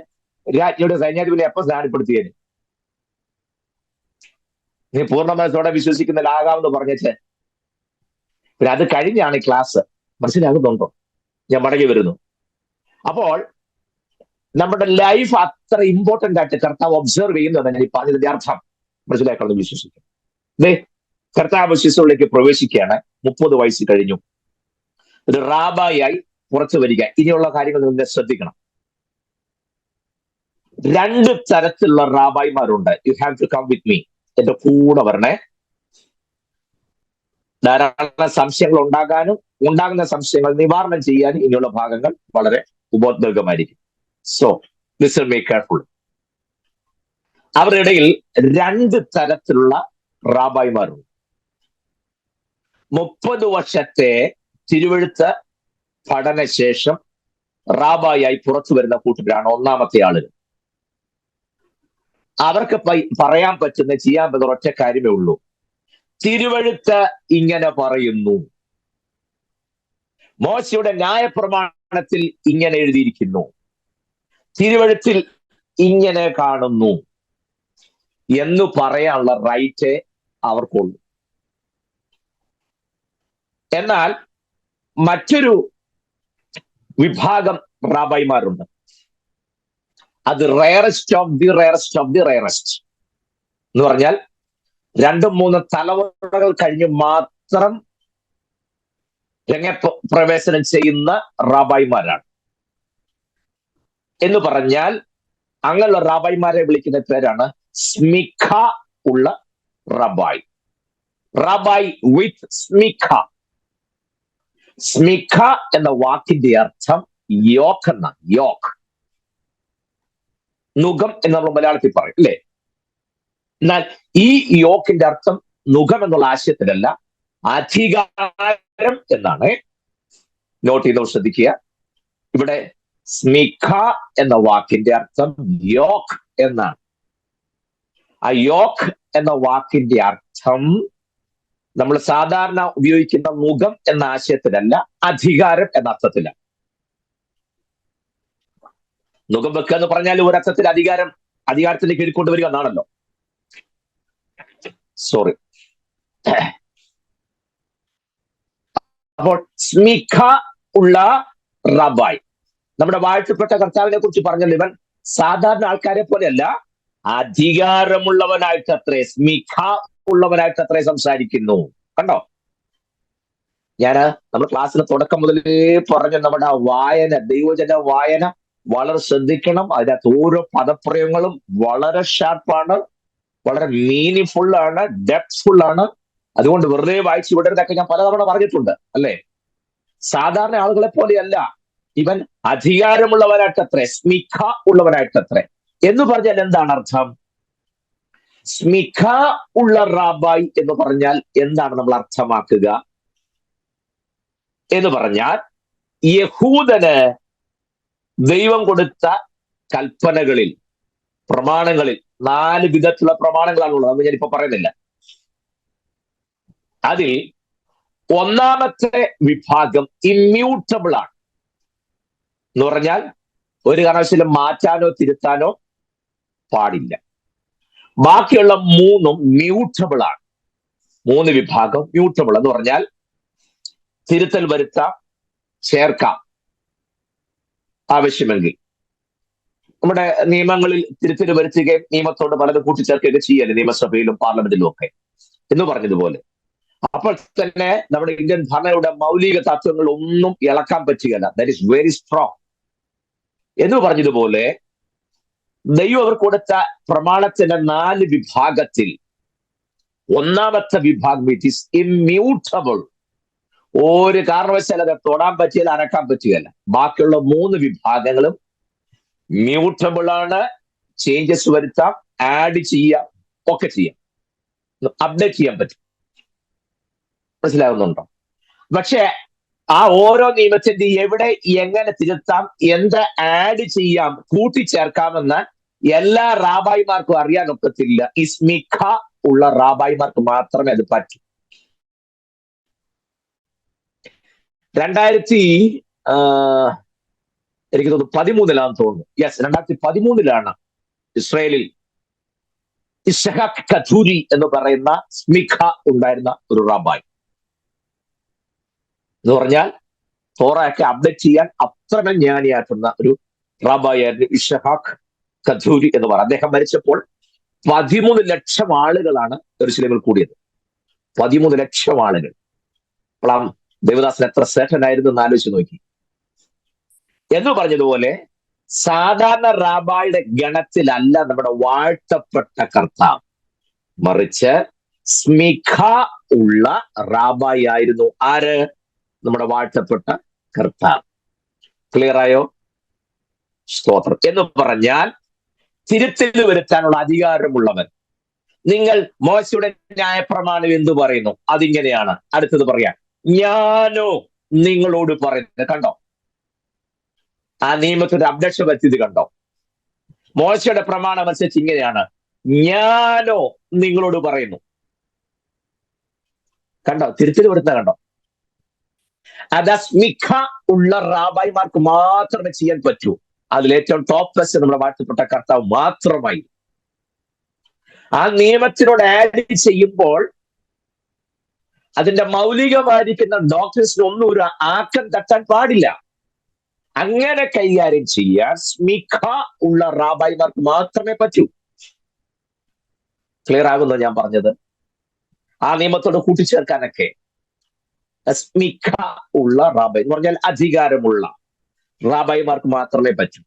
രാജ്ഞിയുടെ സൈന്യാധിപനെ എപ്പോൾ സ്നാനപ്പെടുത്തിയേന്? നീ പൂർണ്ണ മനസ്സോടെ വിശ്വസിക്കുന്നതിലാകാമെന്ന് പറഞ്ഞേച്ചേ. പിന്നെ അത് കഴിഞ്ഞാണ് ഈ ക്ലാസ്. മനസ്സിലാകുന്നുണ്ടോ? ഞാൻ മടങ്ങി വരുന്നു. അപ്പോൾ നമ്മുടെ ലൈഫ് അത്ര ഇമ്പോർട്ടന്റ് ആയിട്ട് കർത്താവ് ഒബ്സർവ് ചെയ്യുന്നതാണ് ഈ പറഞ്ഞതിന്റെ അർത്ഥം. മനസ്സിലാക്കണം, വിശ്വസിക്കും. കർത്താവ് ശിശുവിലേക്ക് പ്രവേശിക്കുകയാണ്. 30 വയസ്സ് കഴിഞ്ഞു. ഒരു റാബായി പുറത്തു വരിക. ഇനിയുള്ള കാര്യങ്ങൾ നിങ്ങൾ ശ്രദ്ധിക്കണം. 2 തരത്തിലുള്ള റാബായിമാരുണ്ട്. You have to come with me. എന്റെ കൂടെ വരണേ. ധാരാളം സംശയങ്ങൾ ഉണ്ടാകുന്ന സംശയങ്ങൾ നിവാരണം ചെയ്യാനും ഇനിയുള്ള ഭാഗങ്ങൾ വളരെ ഉപോത്ബലകമായിരിക്കും. So listen me careful. അവരുടെ ഇടയിൽ 2 തരത്തിലുള്ള റാബായിമാരുണ്ട്. 30 വർഷത്തെ തിരുവെഴുത്ത് പഠനശേഷം റാബായായി പുറത്തു വരുന്ന കൂട്ടരാണ് ഒന്നാമത്തെ ആളുകൾ. അവർക്ക് പറയാൻ പറ്റുന്ന, ചെയ്യാൻ പറ്റുന്ന ഒറ്റ കാര്യമേ ഉള്ളൂ. തിരുവെഴുത്ത് ഇങ്ങനെ പറയുന്നു, മോശയുടെ ന്യായപ്രമാണത്തിൽ ഇങ്ങനെ എഴുതിയിരിക്കുന്നു, തിരുവെഴുത്തിൽ ഇങ്ങനെ കാണുന്നു എന്ന് പറയാനുള്ള റൈറ്റ് അവർക്കുള്ളൂ. എന്നാൽ മറ്റൊരു വിഭാഗം റാബായിമാരുണ്ട്. അത് റയറസ്റ്റ് ഓഫ് ദി റയറസ്റ്റ് എന്ന് പറഞ്ഞാൽ 2-3 തലമുറകൾ കഴിഞ്ഞ് മാത്രം രംഗപ്രവേശനം ചെയ്യുന്ന റാബായിമാരാണ്. എന്ന് പറഞ്ഞാൽ അങ്ങനെയുള്ള റാബായിമാരെ വിളിക്കുന്ന പേരാണ് സ്മിഖ ഉള്ള റബായ്. റബായ് വിത്ത് സ്മിഖ. സ്മിഖ എന്ന വാക്കിന്റെ അർത്ഥം യോക്ക് എന്ന, യോക്ക്, നുകം എന്ന് നമ്മൾ മലയാളത്തിൽ പറയും അല്ലേ? എന്നാൽ ഈ യോക്കിന്റെ അർത്ഥം നുകം എന്നുള്ള ആശയത്തിലല്ല, അധികാരം എന്നാണ്. നോട്ട് ചെയ്ത് ശ്രദ്ധിക്കുക. ഇവിടെ സ്മിഖ എന്ന വാക്കിന്റെ അർത്ഥം യോക്ക് എന്നാണ്. ആ യോക്ക് എന്ന വാക്കിന്റെ അർത്ഥം നമ്മൾ സാധാരണ ഉപയോഗിക്കുന്ന മുഖം എന്ന ആശയത്തിലല്ല, അധികാരം എന്ന അർത്ഥത്തിലാണ്. മുഖം വെക്കുക എന്ന് പറഞ്ഞാൽ ഒരർത്ഥത്തിൽ അധികാരത്തിന്റെ കീഴിൽ കൊണ്ടുവരിക എന്നാണല്ലോ. സോറി. അപ്പോൾ സ്മിഖ ഉള്ള റബായ്, നമ്മുടെ വാഴ്ത്തപ്പെട്ട കർത്താവിനെ കുറിച്ച് പറഞ്ഞല്ലോ, ഇവൻ സാധാരണ ആൾക്കാരെ പോലെയല്ല, അധികാരമുള്ളവനായിട്ടത്രേ, സ്മിഖ ഉള്ളവനായിട്ടത്രേ സംസാരിക്കുന്നു. കണ്ടോ? നമ്മൾ ക്ലാസ്സിന് തുടക്കം മുതലേ പറഞ്ഞ നമ്മുടെ വായന, ദൈവജന വായന വളരെ ശ്രദ്ധിക്കണം. അതിനകത്ത് ഓരോ പദപ്രയോഗങ്ങളും വളരെ ഷാർപ്പാണ്, വളരെ മീനിങ് ആണ്, ഡെപ്ത്ഫുൾ ആണ്. അതുകൊണ്ട് വെറുതെ വായിച്ചു വിടരുതൊക്കെ ഞാൻ പലതവണ പറഞ്ഞിട്ടുണ്ട് അല്ലേ? സാധാരണ ആളുകളെ പോലെയല്ല, ഇവൻ അധികാരമുള്ളവനായിട്ടത്രേ, സ്മിഖ ഉള്ളവനായിട്ടത്രേ. എന്ന് പറഞ്ഞാൽ എന്താണ് അർത്ഥം? സ്മിഖ ഉള്ള റാബായ് എന്ന് പറഞ്ഞാൽ എന്താണ് നമ്മൾ അർത്ഥമാക്കുക എന്ന് പറഞ്ഞാൽ, യഹൂദന് ദൈവം കൊടുത്ത കൽപ്പനകളിൽ, പ്രമാണങ്ങളിൽ 4 വിധത്തിലുള്ള പ്രമാണങ്ങളാണുള്ളത്. അത് ഞാനിപ്പോ പറയുന്നില്ല. അതിൽ ഒന്നാമത്തെ വിഭാഗം ഇമ്മ്യൂട്ടബിൾ ആണ് എന്ന് പറഞ്ഞാൽ ഒരു കാരണവശാലും മാറ്റാനോ തിരുത്താനോ പാടില്ല. ബാക്കിയുള്ള 3 മ്യൂട്ടബിൾ ആണ്. 3 വിഭാഗം മ്യൂട്ടബിൾ എന്ന് പറഞ്ഞാൽ തിരുത്തൽ വരുത്താം, ചേർക്കാം ആവശ്യമെങ്കിൽ. നമ്മുടെ നിയമങ്ങളിൽ തിരുത്തൽ വരുത്തുകയും നിയമത്തോട് പലതും കൂട്ടിച്ചേർക്കുകയൊക്കെ ചെയ്യല്ലേ, നിയമസഭയിലും പാർലമെന്റിലും ഒക്കെ എന്ന് പറഞ്ഞതുപോലെ. അപ്പോൾ തന്നെ നമ്മുടെ ഇന്ത്യൻ ഭരണയുടെ മൗലിക തത്വങ്ങൾ ഒന്നും ഇളക്കാൻ പറ്റുകയില്ല. ദാറ്റ് ഈസ് വെരി സ്ട്രോങ് എന്ന് പറഞ്ഞതുപോലെ, ദൈവം അവർ കൊടുത്ത പ്രമാണത്തിന്റെ 4 വിഭാഗത്തിൽ ഒന്നാമത്തെ വിഭാഗം ഇറ്റ് ഈസ് ഇമ്മ്യൂട്ടബിൾ. ഒരു കാരണവശാലും അത് തൊടാൻ പറ്റിയാൽ അനക്കാൻ പറ്റുകയല്ല. ബാക്കിയുള്ള 3 വിഭാഗങ്ങളും മ്യൂട്ടബിൾ ആണ്. ചേഞ്ചസ് വരുത്താം, ആഡ് ചെയ്യാം, ഒക്കെ ചെയ്യാം, അപ്ഡേറ്റ് ചെയ്യാൻ പറ്റും. മനസ്സിലാവുന്നുണ്ടോ? പക്ഷെ ആ ഓരോ നിയമത്തിന്റെ എവിടെ എങ്ങനെ തിരുത്താം, എന്ത് ആഡ് ചെയ്യാം, കൂട്ടിച്ചേർക്കാമെന്ന് എല്ലാ റാബായിമാർക്കും അറിയാനൊക്കത്തില്ല. ഈ സ്മിഖ ഉള്ള റാബായിമാർക്ക് മാത്രമേ അത് പറ്റൂ. 2013 എനിക്ക് തോന്നുന്നു 13 തോന്നുന്നു. യെസ്, 2013 ഇസ്രയേലിൽ ഇസ്ഹാഖ് കഥൂരി എന്ന് പറയുന്ന സ്മിഖ ഉണ്ടായിരുന്ന ഒരു റാബായ്. എന്ന് പറഞ്ഞാൽ തോറയൊക്കെ അപ്ഡേറ്റ് ചെയ്യാൻ അത്രമേൽ ജ്ഞാനിയായിട്ടുള്ള ഒരു റാബായ് ആയിരുന്നു ഇസ്ഹാഖ് കഥൂരി എന്ന് പറയുന്നത്. അദ്ദേഹം മരിച്ചപ്പോൾ 13 ലക്ഷം ആളുകളാണ് യെരൂശലേമിൽ കൂടിയത്. 13 ലക്ഷം ആളുകൾ. അപ്പോൾ ദേവദാസൻ എത്ര ശ്രേഷ്ഠനായിരുന്നു എന്ന് ആലോചിച്ച് നോക്കി. എന്ന് പറഞ്ഞതുപോലെ സാധാരണ റാബായുടെ ഗണത്തിലല്ല നമ്മുടെ വാഴ്ത്തപ്പെട്ട കർത്താവ്, മറിച്ച് സ്മിഖ ഉള്ള റാബായി ആയിരുന്നു ആര്? നമ്മുടെ വാഴ്ത്തപ്പെട്ട കർത്താവ്. ക്ലിയർ ആയോ? സ്തോത്രം. എന്ന് പറഞ്ഞാൽ തിരുത്തൽ വരുത്താനുള്ള അധികാരമുള്ളവൻ. നിങ്ങൾ മോശയുടെ ന്യായപ്രമാണം എന്തു പറയുന്നു? അതിങ്ങനെയാണ്. അടുത്തത് പറയാം, ഞാനോ നിങ്ങളോട് പറയുന്നത്. കണ്ടോ, ആ നിയമത്തിന്റെ അപ്ഡേഷൻ പറ്റിയത് കണ്ടോ? മോശയുടെ പ്രമാണം അനുസരിച്ച് ഇങ്ങനെയാണ്, ഞാനോ നിങ്ങളോട് പറയുന്നു. കണ്ടോ, തിരുത്തൽ വരുത്തുന്ന കണ്ടോ? അത് സ്മിഖ ഉള്ള റാബായിമാർക്ക് മാത്രമേ ചെയ്യാൻ പറ്റൂ. അതിലേറ്റവും ടോപ്പ് പ്ലസ് നമ്മുടെ വാഴ്ത്തപ്പെട്ട കർത്താവ് മാത്രമായി. ആ നിയമത്തിനോട് ആഡ് ചെയ്യുമ്പോൾ അതിന്റെ മൗലികമായിരിക്കുന്ന ഡോക്ടേഴ്സിന് ഒന്നും ഒരു ആക്കം തട്ടാൻ പാടില്ല. അങ്ങനെ കൈകാര്യം ചെയ്യാൻ സ്മിഖ ഉള്ള റാബായിമാർക്ക് മാത്രമേ പറ്റൂ. ക്ലിയർ ആകുന്നോ ഞാൻ പറഞ്ഞത്? ആ നിയമത്തോട് കൂട്ടിച്ചേർക്കാനൊക്കെ സ്മിഖ ഉള്ള റാബായി എന്ന് പറഞ്ഞാൽ അധികാരമുള്ള റാബായിമാർക്ക് മാത്രമേ പറ്റൂ.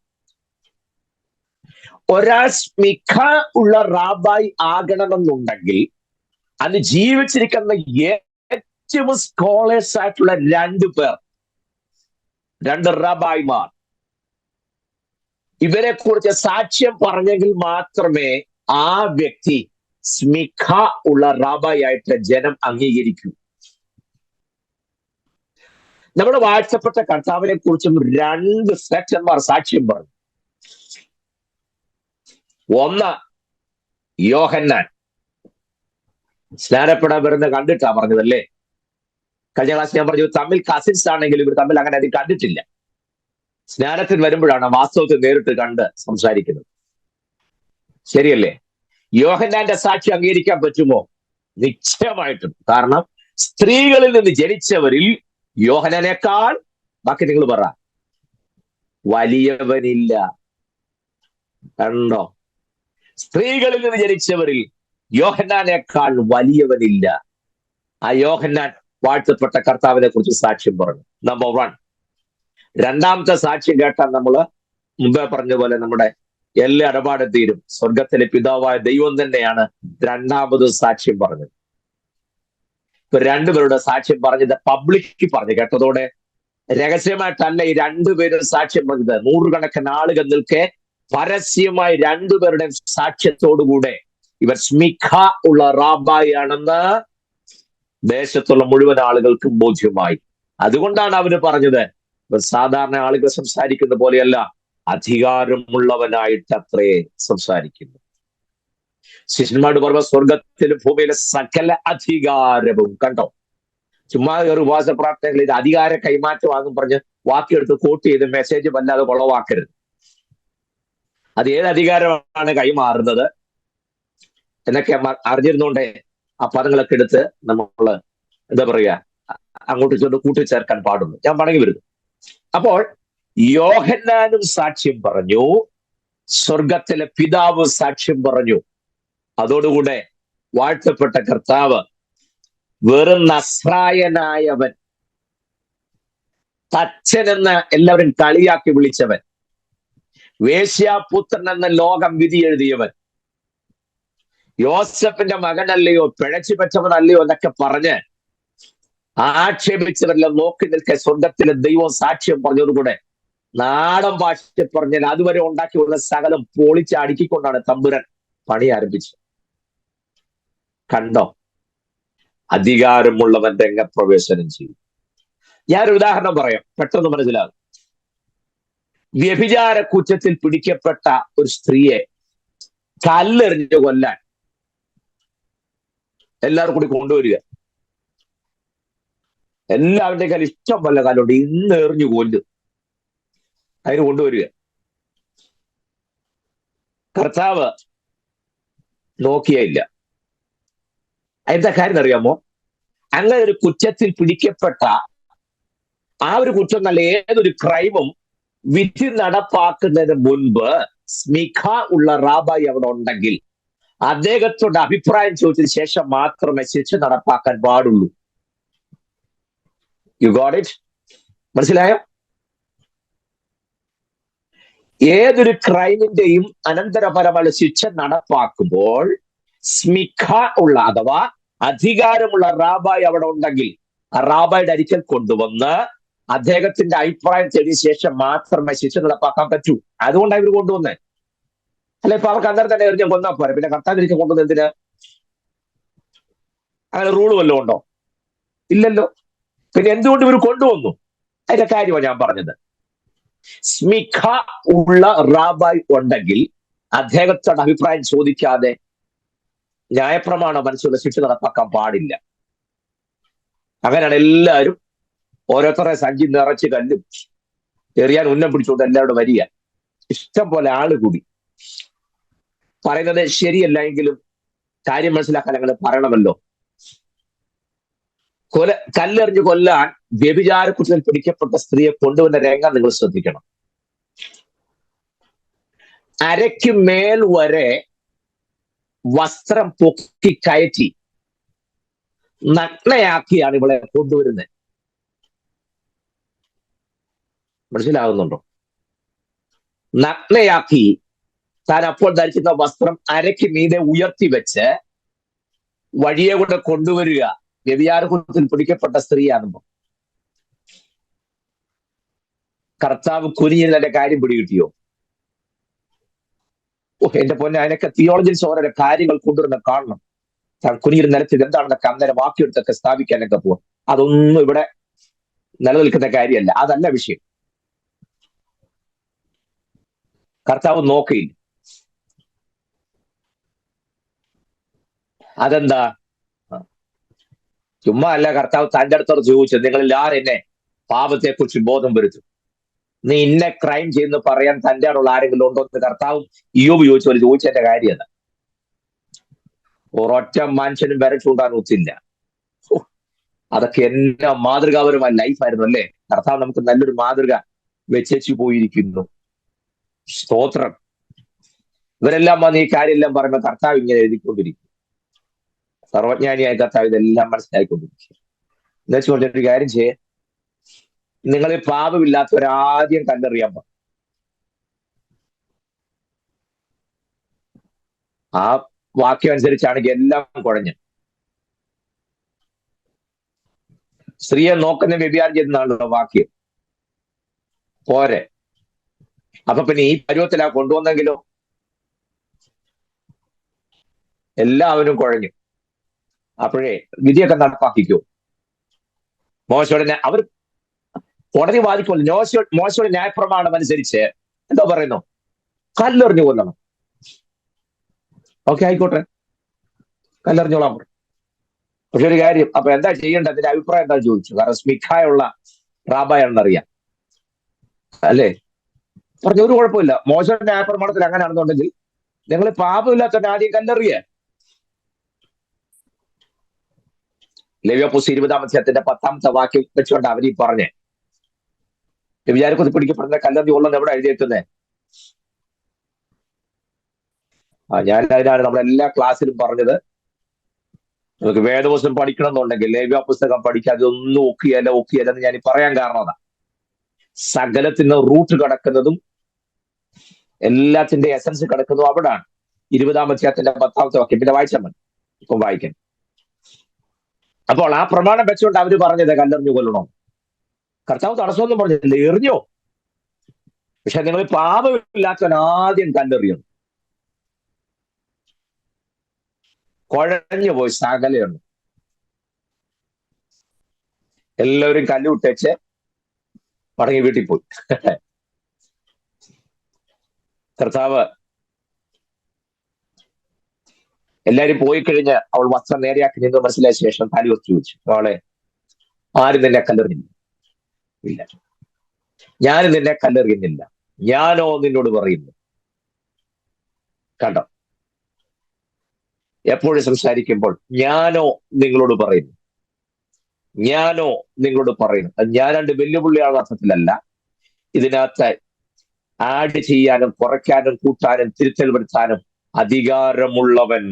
ഒരാൾ സ്മിഖ ഉള്ള റാബായി ആകണമെന്നുണ്ടെങ്കിൽ അത് ജീവിച്ചിരിക്കുന്ന ഏറ്റവും സ്കോളേഴ്സ് ആയിട്ടുള്ള രണ്ട് റാബായിമാർ, ഇവരെ കുറിച്ച് സാക്ഷ്യം പറഞ്ഞെങ്കിൽ മാത്രമേ ആ വ്യക്തി സ്മിഖ ഉള്ള റാബായി ആയിട്ട് ജനം അംഗീകരിക്കൂ. നമ്മുടെ വാഴ്ത്തപ്പെട്ട കർത്താവിനെ കുറിച്ചും രണ്ട് ശ്രേഷ്ഠന്മാർ സാക്ഷ്യം പറഞ്ഞു. ഒന്ന് യോഹന്നാൻ, സ്നാനപ്പെടാൻ വരുന്ന കണ്ടിട്ടാ പറഞ്ഞതല്ലേ? കഴിഞ്ഞ ക്ലാസ് ഞാൻ പറഞ്ഞു തമ്മിൽ കസിൻസ് ആണെങ്കിലും ഇവർ തമ്മിൽ അങ്ങനെ അധികം കണ്ടിട്ടില്ല. സ്നാനത്തിന് വരുമ്പോഴാണ് വാസ്തവത്തിൽ നേരിട്ട് കണ്ട് സംസാരിക്കുന്നത്. ശരിയല്ലേ? യോഹന്നാന്റെ സാക്ഷി അംഗീകരിക്കാൻ പറ്റുമോ? നിശ്ചയമായിട്ടും. കാരണം സ്ത്രീകളിൽ നിന്ന് ജനിച്ചവരിൽ യോഹന്നാനേക്കാൾ, ബാക്കി നിങ്ങൾ പറ, വലിയവനില്ല. കണ്ടോ? സ്ത്രീകളിൽ നിന്ന് ജനിച്ചവരിൽ യോഹന്നാനേക്കാൾ വലിയവനില്ല. ആ യോഹന്നാൻ വാഴ്ത്തപ്പെട്ട കർത്താവിനെ കുറിച്ച് സാക്ഷ്യം പറഞ്ഞു. നമ്പർ 1. രണ്ടാമത്തെ സാക്ഷ്യം കേട്ടാൽ നമ്മള് മുമ്പേ പറഞ്ഞ പോലെ നമ്മുടെ എല്ലാ ഇടപാടും തീരും. സ്വർഗത്തിലെ പിതാവായ ദൈവം തന്നെയാണ് രണ്ടാമത് സാക്ഷ്യം പറഞ്ഞത്. ഇപ്പൊ രണ്ടുപേരുടെ സാക്ഷ്യം പറഞ്ഞത് പബ്ലിക്ക് പറഞ്ഞു കേട്ടതോടെ രഹസ്യമായിട്ടല്ല ഈ രണ്ടുപേരും സാക്ഷ്യം പറഞ്ഞത്. നൂറുകണക്കിന് ആളുകൾ നിൽക്കെ പരസ്യമായി രണ്ടുപേരുടെ സാക്ഷ്യത്തോടുകൂടെ ഇവർ സ്മിഖ ഉള്ള റാബായി ആണെന്ന് ദേശത്തുള്ള മുഴുവൻ ആളുകൾക്കും ബോധ്യമായി. അതുകൊണ്ടാണ് അവര് പറഞ്ഞത് ഇവർ സാധാരണ ആളുകൾ സംസാരിക്കുന്ന പോലെയല്ല, അധികാരമുള്ളവനായിട്ട് അത്രേ സംസാരിക്കുന്നു. ശിഷ്യന്മാരോട് പറഞ്ഞ സ്വർഗത്തിലും ഭൂമിയിലെ സകല അധികാരവും. കണ്ടോ, ചുമ്മാ ഒരു ഉപവാസ പ്രാർത്ഥനകളിൽ ഇത് അധികാര കൈമാറ്റമാകും പറഞ്ഞ് വാക്കിയെടുത്ത് കോട്ട് ചെയ്ത് മെസ്സേജ് വല്ലാതെ കൊളവാക്കരുത്. അത് ഏത് അധികാരമാണ് കൈമാറുന്നത് എന്നൊക്കെ അറിഞ്ഞിരുന്നോണ്ടേ ആ പദങ്ങളൊക്കെ എടുത്ത് നമ്മള് എന്താ പറയാ അങ്ങോട്ട് ചെന്ന് കൂട്ടിച്ചേർക്കാൻ പാടുള്ളൂ. ഞാൻ മടങ്ങി വരുന്നു. അപ്പോൾ യോഹന്നാനും സാക്ഷ്യം പറഞ്ഞു, സ്വർഗത്തിലെ പിതാവ് സാക്ഷ്യം പറഞ്ഞു. അതോടുകൂടെ വാഴ്ത്തപ്പെട്ട കർത്താവ് വെറും നസ്രായനായവൻ, തച്ചൻ എന്ന് എല്ലാവരും കളിയാക്കി വിളിച്ചവൻ, വേശ്യാപുത്രൻ എന്ന ലോകം വിധി എഴുതിയവൻ, യോസഫിന്റെ മകനല്ലയോ, പിഴച്ചു പറ്റവനല്ലയോ എന്നൊക്കെ പറഞ്ഞ് ആക്ഷേപിച്ചവരെല്ലാം നോക്കി നിൽക്കെ സ്വർഗത്തിലെ ദൈവം സാക്ഷ്യം പറഞ്ഞതോടുകൂടെ നാടൻ ഭാഷ പറഞ്ഞാൽ അതുവരെ ഉണ്ടാക്കിയുള്ള സകലം പൊളിച്ച് അടുക്കിക്കൊണ്ടാണ് തമ്പുരാൻ പണി ആരംഭിച്ചത്. കണ്ടോ, അധികാരമുള്ളവൻ രംഗപ്രവേശനം ചെയ്യും. ഞാനൊരു ഉദാഹരണം പറയാം, പെട്ടെന്ന് മനസ്സിലാകും. വ്യഭിചാര കുറ്റത്തിൽ പിടിക്കപ്പെട്ട ഒരു സ്ത്രീയെ കല്ലെറിഞ്ഞു കൊല്ലാൻ എല്ലാവരും കൂടി കൊണ്ടുവരിക. എല്ലാവരുടെ കയ്യിൽ ഇഷ്ടം വല്ല കാലുണ്ട്, ഇന്ന് എറിഞ്ഞു കൊല്ലും, അതിന് കൊണ്ടുവരിക. കർത്താവ് നോക്കിയില്ല. എന്താ കാര്യം അറിയാമോ? അങ്ങനെ ഒരു കുറ്റത്തിൽ പിടിക്കപ്പെട്ട ആ ഒരു കുറ്റം നല്ല ഏതൊരു ക്രൈമും വിധി നടപ്പാക്കുന്നതിന് മുൻപ് സ്മിഖ ഉള്ള റാബായി അവിടെ ഉണ്ടെങ്കിൽ അദ്ദേഹത്തോട് അഭിപ്രായം ചോദിച്ചതിന് ശേഷം മാത്രമേ ശിക്ഷ നടപ്പാക്കാൻ പാടുള്ളൂ. You got it? മനസ്സിലായോ? ഏതൊരു ക്രൈമിന്റെയും അനന്തരഫലമായ ശിക്ഷ നടപ്പാക്കുമ്പോൾ സ്മിഖ ഉള്ള അഥവാ അധികാരമുള്ള റാബായ് അവിടെ ഉണ്ടെങ്കിൽ ആ റാബായുടെ അരിക്കൽ കൊണ്ടുവന്ന് അദ്ദേഹത്തിന്റെ അഭിപ്രായം തേടിയ ശേഷം മാത്രമേ ശിക്ഷ നടപ്പാക്കാൻ പറ്റൂ. അതുകൊണ്ടാണ് ഇവർ കൊണ്ടുവന്നേ. അല്ല, ഇപ്പൊ അവർക്ക് അന്നേരം തന്നെ എറിഞ്ഞ കൊന്നാ പോരെ, പിന്നെ കർത്താൻ ഇരിക്കാൻ കൊണ്ടുവന്ന് എന്തിന്? അങ്ങനെ റൂൾ വല്ലതും ഉണ്ടോ? ഇല്ലല്ലോ. പിന്നെ എന്തുകൊണ്ട് ഇവർ കൊണ്ടുവന്നു? അതിന്റെ കാര്യമാണ് ഞാൻ പറഞ്ഞത്. സ്മിഖ ഉള്ള റാബായ് ഉണ്ടെങ്കിൽ അദ്ദേഹത്തോട് അഭിപ്രായം ചോദിക്കാതെ ന്യായപ്രമാണം മനസ്സുള്ള ശിക്ഷ നടപ്പാക്കാൻ പാടില്ല. അങ്ങനെയാണ് എല്ലാവരും ഓരോരുത്തരെ സഞ്ചി നിറച്ച് കല്ലും എറിയാൻ ഉന്നം പിടിച്ചുകൊണ്ട് എല്ലാവരും വരിക. ഇഷ്ടം പോലെ ആള് കൂടി. പറയുന്നത് ശരിയല്ല എങ്കിലും കാര്യം മനസ്സിലാക്കാൻ അങ്ങനെ പറയണമല്ലോ. കല്ലെറിഞ്ഞ് കൊല്ലാൻ വ്യഭിചാരക്കുറ്റത്തിൽ പിടിക്കപ്പെട്ട സ്ത്രീയെ കൊണ്ടുവന്ന രംഗം നിങ്ങൾ ശ്രദ്ധിക്കണം. അരയ്ക്ക് മേൽ വരെ വസ്ത്രം പൊക്കി കയറ്റി നഗ്നയാക്കിയാണ് ഇവളെ കൊണ്ടുവരുന്നത്. മനസ്സിലാകുന്നുണ്ടോ? നഗ്നയാക്കി താൻ അപ്പോൾ ധരിക്കുന്ന വസ്ത്രം അരയ്ക്ക് മീതെ ഉയർത്തി വെച്ച് വഴിയെ കൊണ്ട് കൊണ്ടുവരിക. വ്യഭിചാരക്കുറ്റത്തിൽ പിടിക്കപ്പെട്ട സ്ത്രീയാകുമ്പോ കർത്താവ് കുനിഞ്ഞതിന്റെ കാര്യം പിടികിട്ടിയോ? എന്റെ പൊന്നെ, അതിനൊക്കെ തിയോളജിൻസ് ഓരോ കാര്യങ്ങൾ കൊണ്ടുവരുന്ന കാണണം. കുനിയിൽ നിലത്തിൽ എന്താണെന്നൊക്കെ അന്നേരം വാക്കിയെടുത്തൊക്കെ സ്ഥാപിക്കാനൊക്കെ പോവാം. അതൊന്നും ഇവിടെ നിലനിൽക്കുന്ന കാര്യമല്ല. അതല്ല വിഷയം. കർത്താവ് നോക്കിയില്ല. അതെന്താ? ചുമ്മാ അല്ല കർത്താവ് തന്റെ അടുത്തോട് ചോദിച്ചത്, നിങ്ങളിൽ ആരെന്നെ പാപത്തെക്കുറിച്ച് ബോധം വരുത്തും? നീ ഇന്ന ക്രൈം ചെയ്യുന്ന പറയാൻ തന്റെ ആളുള്ള ആരെങ്കിലും ഉണ്ടോ എന്ന് കർത്താവും ഇയ്യോബ് ചോദിച്ചതിന്റെ കാര്യം എന്താ? ഒരൊറ്റ മനുഷ്യനും വരെ ചൂണ്ടാൻ ഒത്തില്ല. അതൊക്കെ എന്നാ മാതൃകാപരമായ ലൈഫായിരുന്നു അല്ലേ? കർത്താവ് നമുക്ക് നല്ലൊരു മാതൃക വെച്ചു പോയിരിക്കുന്നു. സ്തോത്രം. ഇവരെല്ലാം വന്ന് ഈ കാര്യമെല്ലാം പറയുമ്പോൾ കർത്താവ് ഇങ്ങനെ എഴുതിക്കൊണ്ടിരിക്കും. സർവജ്ഞാനിയായ കർത്താവ് ഇതെല്ലാം മനസ്സിലായിക്കൊണ്ടിരിക്കും. എന്താ വെച്ചുകൊണ്ട് ഒരു കാര്യം ചെയ്യേ, നിങ്ങൾ പാപമില്ലാത്തവരാദ്യം കല്ലെറിയാൻ പാടില്ല. ആ വാക്യം അനുസരിച്ചാണെങ്കിൽ എല്ലാം കുഴഞ്ഞു. സ്ത്രീയെ നോക്കുന്ന വ്യഭിചാരം ചെയ്യുന്നതാണല്ലോ വാക്യം. പോരെ. അപ്പൊ പിന്നെ ഈ പരുവത്തിലാ കൊണ്ടുവന്നെങ്കിലോ എല്ലാവരും കുഴഞ്ഞു. അപ്പോഴേ വിധിയൊക്കെ നടപ്പാക്കിക്കോ. മോശയുടെ അവർ ഉടനെ വാദിക്കുമല്ലോ. മോശയുടെ ന്യായപ്രമാണം അനുസരിച്ച് എന്താ പറയുന്നു? കല്ലെറിഞ്ഞു കൊല്ലണം. ഓക്കെ, ആയിക്കോട്ടെ, കല്ലെറിഞ്ഞോളാൻ പറയും. പക്ഷെ ഒരു കാര്യം, അപ്പൊ എന്താ ചെയ്യേണ്ടത്? അതിന്റെ അഭിപ്രായം എന്താ ചോദിച്ചു. കാരണം സ്മിഖായുള്ള റാബായാണെന്നറിയാം അല്ലേ? പറഞ്ഞ ഒരു കുഴപ്പമില്ല. മോശയുടെ ന്യായപ്രമാണത്തിൽ അങ്ങനെയാണെന്നുണ്ടെങ്കിൽ നിങ്ങൾ പാപമില്ലാത്തവൻ ആദ്യം കല്ലെറിയ. ലേവ്യപുസ്തകം 20-ാം അധ്യായത്തിന്റെ 10-ാമത്തെ വാക്യം വെച്ചുകൊണ്ട് അവരീ പറഞ്ഞേ, വ്യഭിചാരക്കുറ്റത്തിൽ പിടിക്കപ്പെടുന്ന കല്ലെറിഞ്ഞു കൊള്ളുന്ന എവിടെ എഴുതിയേക്കുന്നേ? ഞാൻ അതിനാണ് നമ്മളെല്ലാ ക്ലാസ്സിലും പറഞ്ഞത്, നമുക്ക് വേദപുസ്തകം പഠിക്കണം എന്നുണ്ടെങ്കിൽ ലേവ്യ പുസ്തകം പഠിക്കാതെ ഒന്നും ഒക്കിയല്ലെന്ന് ഞാൻ പറയാൻ കാരണം അതാ. സകലത്തിന് റൂട്ട് കിടക്കുന്നതും എല്ലാത്തിന്റെ എസൻസ് കിടക്കുന്നതും അവിടാണ്. 20-ാം അധ്യായത്തിന്റെ 10-ാമത്തെ വാക്യം പിന്നെ വായിച്ചാൽ മതി. ഇപ്പം വായിക്കാൻ. അപ്പോൾ ആ പ്രമാണം വെച്ചുകൊണ്ട് അവര് പറഞ്ഞത് കല്ലെറിഞ്ഞു കൊല്ലണോ. കർത്താവ് തടസ്സമൊന്നും പറഞ്ഞില്ല, എറിഞ്ഞോ. പക്ഷെ നിങ്ങൾ പാപമില്ലാത്തവൻ ആദ്യം കല്ലെറിയണം. കുഴഞ്ഞു പോയി സകലയുണ്ട്. എല്ലാവരും കല്ലുവിട്ടേച്ച് മടങ്ങി വീട്ടിൽ പോയി. കർത്താവ് എല്ലാരും പോയി കഴിഞ്ഞ് അവൾ വസ്ത്രം നേരെയാക്കി നിന്ന് മനസ്സിലായ ശേഷം തലി വസ്തു ചോദിച്ചു, അവളെ ആരും നിന്നെ കല്ലെറിഞ്ഞില്ല. ഇല്ല, ഞാനും നിന്നെ കല്ലെറിയുന്നില്ല. ഞാനോ നിന്നോട് പറയുന്നു. കണ്ടോ? എപ്പോഴും സംസാരിക്കുമ്പോൾ ഞാനോ നിങ്ങളോട് പറയുന്നു, ഞാനോ നിങ്ങളോട് പറയുന്നു. ഞാൻ രണ്ട് വെല്ലുവിളിയാണ് അർത്ഥത്തിലല്ല. ഇതിനകത്ത് ആഡ് ചെയ്യാനും കുറയ്ക്കാനും കൂട്ടാനും തിരുത്തൽ വരുത്താനും അധികാരമുള്ളവൻ.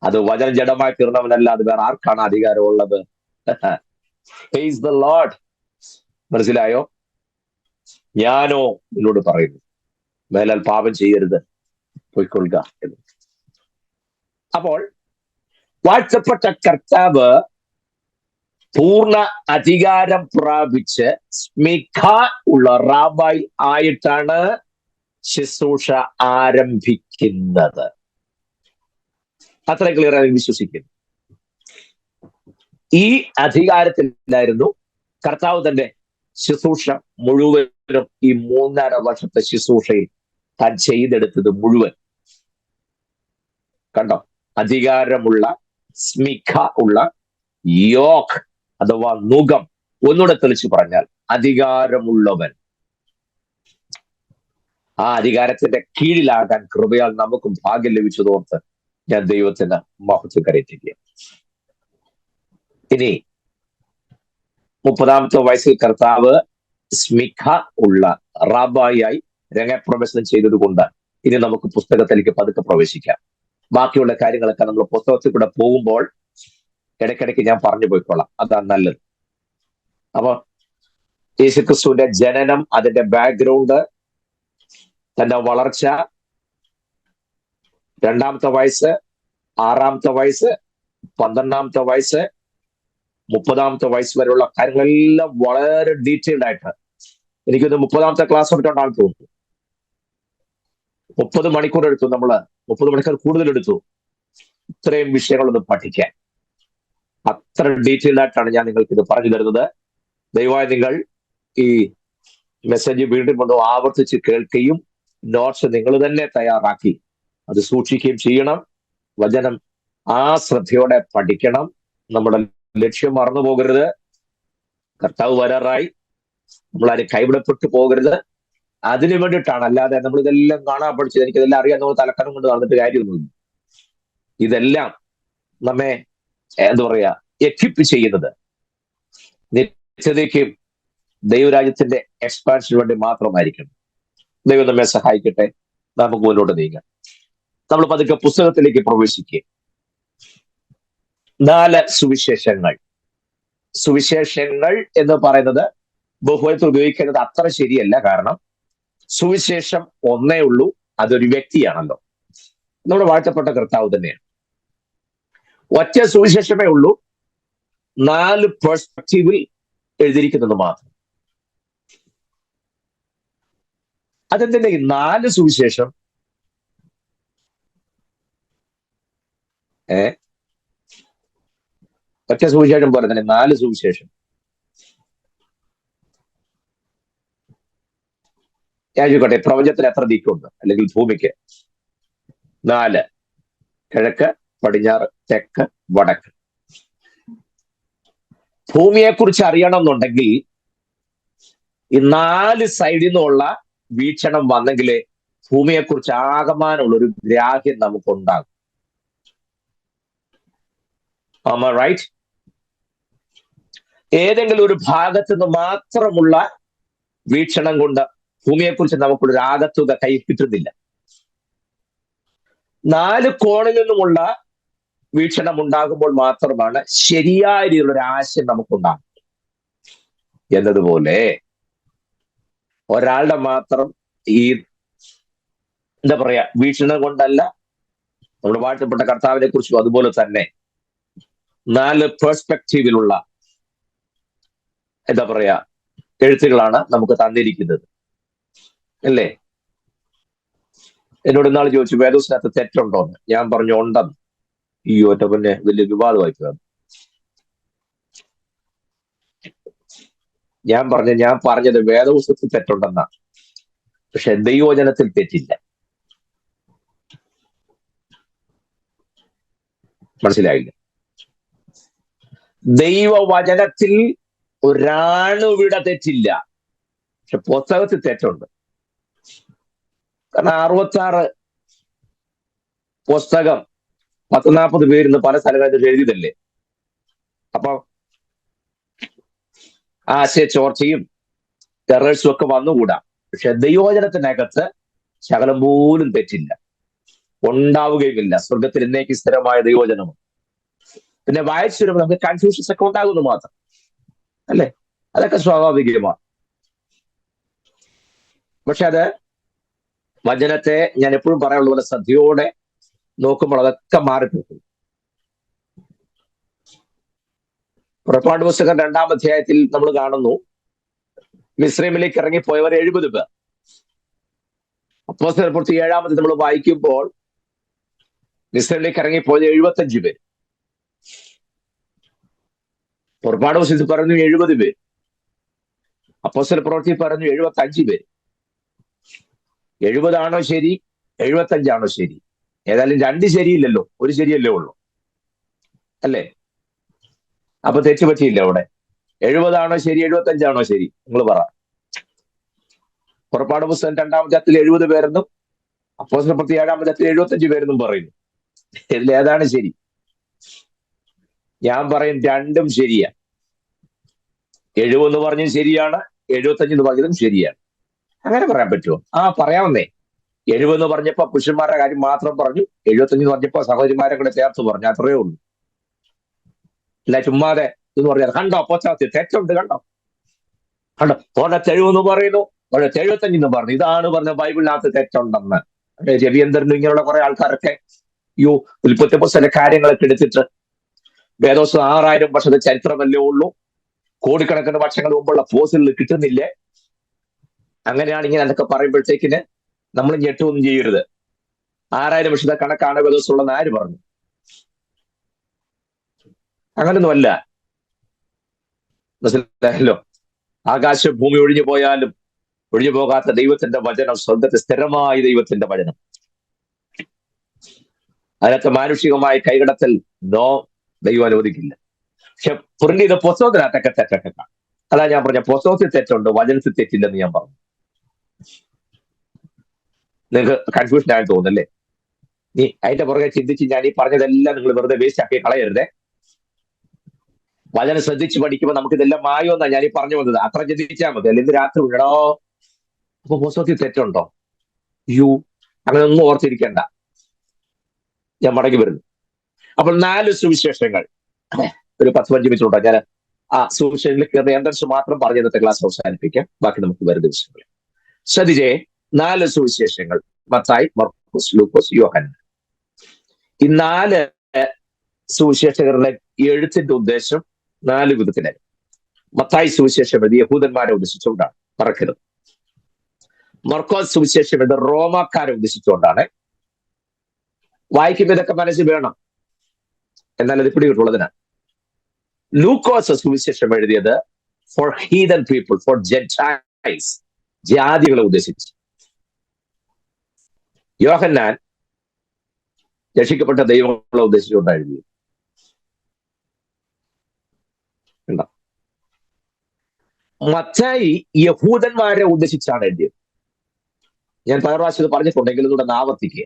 അത് വചന ജഡമായി തീർന്നവനല്ല. അത് വേറെ ആർക്കാണ് അധികാരമുള്ളത്? Praise the Lord. മനസ്സിലായോ? ഞാനോ നിന്നോട് പറയുന്നു, മേലാൽ പാപം ചെയ്യരുത്, പൊയ്ക്കൊള്ളുക എന്ന്. അപ്പോൾ വാഴ്ത്തപ്പെട്ട കർത്താവ് പൂർണ്ണ അധികാരം പ്രാപിച്ച് സ്മിഖ ഉള്ള റാബായി ആയിട്ടാണ് ശുശ്രൂഷ ആരംഭിക്കുന്നത്. അത്ര ക്ലിയർ ആയി വിശ്വസിക്കുന്നു. ഈ അധികാരത്തിലായിരുന്നു കർത്താവ് തന്റെ ശുശ്രൂഷ മുഴുവനും, ഈ 3.5 വർഷത്തെ ശുശ്രൂഷയിൽ താൻ ചെയ്തെടുത്തത് മുഴുവൻ. കണ്ടോ? അധികാരമുള്ള, സ്മിഖ ഉള്ള, യോക്ക് അഥവാ നുകം. ഒന്നുകൂടെ തെളിച്ചു പറഞ്ഞാൽ അധികാരമുള്ളവൻ. ആ അധികാരത്തിന്റെ കീഴിലാകാൻ കൃപയാൽ നമുക്കും ഭാഗ്യം ലഭിച്ചതോർത്ത് ഞാൻ ദൈവത്തിന് മഹത്വം കരയറ്റുകയാണ്. ഇനി 30-ാമത്തെ വയസ്സിൽ കർത്താവ് സ്മിഖ ഉള്ള റാബായി രംഗപ്രവേശനം ചെയ്തത് കൊണ്ട് ഇനി നമുക്ക് പുസ്തകത്തിലേക്ക് പതുക്കെ പ്രവേശിക്കാം. ബാക്കിയുള്ള കാര്യങ്ങളൊക്കെ നമ്മൾ പുസ്തകത്തിൽ കൂടെ പോകുമ്പോൾ ഇടയ്ക്കിടയ്ക്ക് ഞാൻ പറഞ്ഞു പോയിക്കോളാം, അതാണ് നല്ലത്. അപ്പൊ യേശുക്രിസ്തുവിന്റെ ജനനം, അതിന്റെ ബാക്ക്ഗ്രൗണ്ട്, തന്റെ വളർച്ച, 2-ാമത്തെ വയസ്സ്, 6-ാമത്തെ വയസ്സ്, 12-ാമത്തെ വയസ്സ്, 30-ാമത്തെ വയസ്സ് വരെയുള്ള കാര്യങ്ങളെല്ലാം വളരെ ഡീറ്റെയിൽഡ് ആയിട്ട്, എനിക്കൊന്ന് 30-ാമത്തെ ക്ലാസ് എടുത്തോണ്ടാണ് തോന്നുന്നു. 30 മണിക്കൂർ എടുത്തു, 30 മണിക്കൂർ കൂടുതൽ എടുത്തു ഇത്രയും വിഷയങ്ങളൊന്ന് പഠിക്കാൻ. അത്ര ഡീറ്റെയിൽഡ് ആയിട്ടാണ് ഞാൻ നിങ്ങൾക്ക് ഇത് പറഞ്ഞു തരുന്നത്. ദയവായി നിങ്ങൾ ഈ മെസ്സേജ് വീണ്ടും കൊണ്ട് ആവർത്തിച്ച് കേൾക്കുകയും നോട്ട്സ് നിങ്ങൾ തന്നെ തയ്യാറാക്കി അത് സൂക്ഷിക്കുകയും ചെയ്യണം. വചനം ആ ശ്രദ്ധയോടെ പഠിക്കണം. നമ്മുടെ ലക്ഷ്യം മറന്നു പോകരുത്. കർത്താവ് വരാറായി, നമ്മളാരും കൈവിടപ്പെട്ടു പോകരുത്. അതിനു വേണ്ടിയിട്ടാണ്. അല്ലാതെ നമ്മൾ ഇതെല്ലാം കാണാൻ പഠിച്ചത്, എനിക്കിതെല്ലാം അറിയാൻ നമ്മൾ തലക്കനം കൊണ്ട് നടന്നിട്ട് കാര്യമൊന്നുമില്ല. ഇതെല്ലാം നമ്മെ എന്താ പറയാ എക്വിപ്പ് ചെയ്യുന്നത് നിത്യതയ്ക്കും ദൈവരാജ്യത്തിന്റെ എക്സ്പാൻഷന് വേണ്ടി മാത്രമായിരിക്കണം. ദൈവം നമ്മെ സഹായിക്കട്ടെ. നമുക്ക് മുന്നോട്ട് നീങ്ങാം. നമ്മൾ പതുക്കെ പുസ്തകത്തിലേക്ക് പ്രവേശിക്കുക. 4 സുവിശേഷങ്ങൾ. സുവിശേഷങ്ങൾ എന്ന് പറയുന്നത് ബഹുവചനത്തിൽ ഉപയോഗിക്കുന്നത് അത്ര ശരിയല്ല. കാരണം സുവിശേഷം ഒന്നേ ഉള്ളൂ, അതൊരു വ്യക്തിയാണല്ലോ. നമ്മുടെ വാഴ്ത്തപ്പെട്ട കർത്താവ് തന്നെയാണ്. ഒറ്റ സുവിശേഷമേ ഉള്ളൂ, 4 പെർസ്പെക്റ്റീവിൽ എഴുതിയിരിക്കുന്നത് മാത്രം. അതെന്തിന്റെ 4 സുവിശേഷം? ഒറ്റ സുവിശേഷം പോലെ തന്നെ 4 സുവിശേഷം. ഞാൻ ചോദിക്കട്ടെ, പ്രപഞ്ചത്തിൽ എത്ര ദിക്കുണ്ട്? അല്ലെങ്കിൽ ഭൂമിക്ക് 4: കിഴക്ക്, പടിഞ്ഞാറ്, തെക്ക്, വടക്ക്. ഭൂമിയെ കുറിച്ച് അറിയണം എന്നുണ്ടെങ്കിൽ ഈ 4 സൈഡിൽ നിന്നുള്ള വീക്ഷണം വന്നെങ്കിലേ ഭൂമിയെ കുറിച്ച് ആകമാനുള്ള ഒരു ഗ്രാഹ്യം നമുക്കുണ്ടാകും. റൈറ്റ്? ഏതെങ്കിലും ഒരു ഭാഗത്ത് നിന്ന് മാത്രമുള്ള വീക്ഷണം കൊണ്ട് ഭൂമിയെക്കുറിച്ച് നമുക്കൊരു ആകത്തുക കൈ കിട്ടുന്നില്ല. 4 കോണിൽ നിന്നുമുള്ള വീക്ഷണം ഉണ്ടാകുമ്പോൾ മാത്രമാണ് ശരിയായ രീതിയിലുള്ള ഒരു ആശയം നമുക്കുണ്ടാകും. എന്നതുപോലെ ഒരാളുടെ മാത്രം ഈ എന്താ പറയാ വീക്ഷണം കൊണ്ടല്ല, നമ്മുടെ വാഴ്ത്തപ്പെട്ട കർത്താവിനെ കുറിച്ചും അതുപോലെ തന്നെ 4 പെർസ്പെക്റ്റീവിലുള്ള എന്താ പറയാ എഴുത്തുകളാണ് നമുക്ക് തന്നിരിക്കുന്നത്, അല്ലേ? എന്നോട് ഇന്നാൾ ചോദിച്ചു, വേദോസിനകത്ത് തെറ്റുണ്ടോന്ന്. ഞാൻ പറഞ്ഞു ഉണ്ടെന്ന്. ഈ ഒറ്റ പിന്നെ വലിയ വിവാദമായിട്ടാണ്. ഞാൻ പറഞ്ഞത് വേദപുസ്തകത്തിൽ തെറ്റുണ്ടെന്നാ, പക്ഷെ ദൈവവചനത്തിൽ തെറ്റില്ല. മനസ്സിലായില്ല? ദൈവവചനത്തിൽ ഒരാണുവിട തെറ്റില്ല, പക്ഷെ പുസ്തകത്തിൽ തെറ്റുണ്ട്. കാരണം 66 പുസ്തകം 40 പേരിന്ന് പല സ്ഥലങ്ങളിൽ എഴുതിയതല്ലേ. അപ്പൊ ആശയ ചോർച്ചയും ടെറേഴ്സും ഒക്കെ വന്നുകൂടാ. പക്ഷെ ദൈവവചനത്തിനകത്ത് ശകലം പോലും തെറ്റില്ല, ഉണ്ടാവുകയുമില്ല. സ്വർഗത്തിൽ എന്നേക്ക് സ്ഥിരമായ ദൈവവചനമാണ്. പിന്നെ വായിച്ചു വരുമ്പോൾ നമുക്ക് കൺഫ്യൂഷൻസ് ഒക്കെ ഉണ്ടാകുന്നു മാത്രം, അല്ലേ? അതൊക്കെ സ്വാഭാവികമാണ്. പക്ഷെ അത് വചനത്തെ ഞാൻ എപ്പോഴും പറയാനുള്ള പോലെ ശ്രദ്ധയോടെ നോക്കുമ്പോൾ അതൊക്കെ മാറിപ്പോകും. പുറപ്പാട് പുസ്തകം 2-ാം അധ്യായത്തിൽ നമ്മൾ കാണുന്നു, മിസ്രൈമിലേക്ക് ഇറങ്ങിപ്പോയവർ 70 പേർ. അപ്പോസ്തലർ പ്രവൃത്തി 7-ാമത് നമ്മൾ വായിക്കുമ്പോൾ മിസ്രൈമിലേക്ക് ഇറങ്ങിപ്പോയത് 75 പേർ. പുറപ്പാട് പുസ്തകത്തിൽ പറഞ്ഞു 70 പേർ. അപ്പോസ്തലർ പ്രവൃത്തി പറഞ്ഞു 75 പേർ. 70 ആണോ ശരി, 75 ആണോ ശരി? ഏതായാലും 2 ശരിയില്ലല്ലോ, ഒരു ശരിയല്ലേ ഉള്ളൂ, അല്ലേ? അപ്പൊ തെറ്റുപറ്റിയില്ല അവിടെ. 70 ആണോ ശരി, 75 ആണോ ശരി? നിങ്ങൾ പറ. പുറപ്പാട് പുസ്തകം 2-ാം അധ്യായത്തിൽ 70 പേരെന്നും അപ്പോസ്തലർ പ്രവൃത്തി 7-ാം അധ്യായത്തിൽ 75 പേരെന്നും പറയുന്നു. ഇതിൽ ഏതാണ് ശരി? ഞാൻ പറയും രണ്ടും ശരിയാ. 70 എന്ന് പറഞ്ഞതും ശരിയാണ്, 75 എന്ന് പറഞ്ഞതും ശരിയാണ്. അങ്ങനെ പറയാൻ പറ്റുമോ? പറയാവുന്നേ. 70 എന്ന് പറഞ്ഞപ്പോ പുരുഷന്മാരുടെ കാര്യം മാത്രം പറഞ്ഞു, 75 എന്ന് പറഞ്ഞപ്പോ സഹോദരിമാരെ കൂടെ ചേർത്ത് പറഞ്ഞു, അത്രയേ ഉള്ളൂ. അല്ല ചുമ്മാതെ എന്ന് പറഞ്ഞാൽ കണ്ടോ പോച്ചാത്തി തെറ്റുണ്ട്, കണ്ടോ 70 എന്ന് പറയുന്നു, 75 എന്ന് പറഞ്ഞു. ഇതാണ് പറഞ്ഞ ബൈബിളിനകത്ത് തെറ്റുണ്ടെന്ന്. രവീന്ദ്രനും ഇങ്ങനെയുള്ള കുറെ ആൾക്കാരൊക്കെ ഉൽപ്പത്തി പുസ്തകത്തിലെ കാര്യങ്ങളൊക്കെ എടുത്തിട്ട് വേദോസം 6000 വർഷത്തെ ചരിത്രമല്ലേ ഉള്ളൂ, കോടിക്കണക്കിന് വർഷങ്ങൾ മുമ്പുള്ള ഫോസിൽ കിട്ടുന്നില്ലേ? അങ്ങനെയാണ് ഇങ്ങനെ അതൊക്കെ പറയുമ്പോഴത്തേക്കിന് നമ്മൾ ഞെട്ടൊന്നും ചെയ്യരുത്. 6000 വർഷത്തെ കണക്കാണ് വേദോസം ഉള്ളതെന്ന് ആര് പറഞ്ഞു? അങ്ങനൊന്നുമല്ല. മനസ്സിലായല്ലോ? ആകാശം ഭൂമി ഒഴിഞ്ഞു പോയാലും ഒഴിഞ്ഞു പോകാത്ത ദൈവത്തിന്റെ വചനം, സ്വർഗത്തെ സ്ഥിരമായ ദൈവത്തിന്റെ വചനം. അതിനകത്ത് മാനുഷികമായ കൈകടത്തൽ ദൈവം അനുവദിക്കില്ല. പക്ഷെ പുറകിത് പുസ്തകത്തിനകത്തൊക്കെ തെറ്റൊക്കെ കാണും. അതാ ഞാൻ പറഞ്ഞ പുസ്തകത്തിൽ തെറ്റുണ്ട്, വചനത്തിൽ തെറ്റില്ലെന്ന് ഞാൻ പറഞ്ഞു. നിങ്ങൾക്ക് കൺഫ്യൂഷൻ ആയി തോന്നുന്നല്ലേ? നീ അതിന്റെ പുറകെ ചിന്തിച്ച് ഞാൻ ഈ പറഞ്ഞതെല്ലാം നിങ്ങൾ വെറുതെ വേസ്റ്റ് ആക്കി കളയരുതേ. വചനം ശ്രദ്ധിച്ച് പഠിക്കുമ്പോൾ നമുക്ക് ഇതെല്ലാം മായോന്നാ ഞാൻ ഈ പറഞ്ഞു വന്നത്. അത്ര ചിന്തിച്ചാൽ മതി. അല്ലെങ്കിൽ രാത്രി വിടോ അപ്പൊ പുസ്തകത്തിൽ തെറ്റുണ്ടോ? അങ്ങനെ ഒന്നും ഓർത്തിരിക്കണ്ട. ഞാൻ മടങ്ങി വരുന്നു. അപ്പോൾ 4 സുവിശേഷങ്ങൾ, ഒരു 10-15 മിനിറ്റ് ഞാൻ സുവിശേഷങ്ങളിൽ കയറുന്ന എൻട്രൻസ് മാത്രം പറഞ്ഞ് ഇന്നത്തെ ക്ലാസ് അവസാനിപ്പിക്കാം. ബാക്കി നമുക്ക് വരുന്ന വിഷയങ്ങൾ ശ്രദ്ധിച്ചേ. 4 സുവിശേഷങ്ങൾ, മത്തായി, മർക്കോസ്, ലൂക്കോസ്, യോഹന്നാൻ. ഈ 4 സുവിശേഷകരുടെ എഴുത്തിന്റെ ഉദ്ദേശം 4 വിധത്തിലായി. മത്തായി സുവിശേഷം എഴുതി യഹൂദന്മാരെ ഉദ്ദേശിച്ചുകൊണ്ടാണ്, മറക്കരുത്. മർക്കോസ് സുവിശേഷം എഴുതി റോമാക്കാരെ ഉദ്ദേശിച്ചുകൊണ്ടാണ്. വായിക്കുമ്പോൾ ഇതൊക്കെ മനസ്സിൽ വേണം, എന്നാൽ അത് പിടികിട്ടുള്ളതിനാണ്. ലൂക്കോസ് സുവിശേഷം എഴുതിയത് ഫോർ ഹീദൻ പീപ്പിൾ, ഫോർ ജെന്റൈൽസ്, ജാതികളെ ഉദ്ദേശിച്ച്. യോഹന്നാൻ രക്ഷിക്കപ്പെട്ട ദൈവങ്ങളെ ഉദ്ദേശിച്ചുകൊണ്ടാണ് എഴുതിയത്. മത്തായി യഹൂദന്മാരെ ഉദ്ദേശിച്ചാണ് എഴുതിയത്. ഞാൻ പല പ്രാവശ്യം പറഞ്ഞിട്ടുണ്ടെങ്കിൽ ഇതൂടെ ആവർത്തിക്കുക.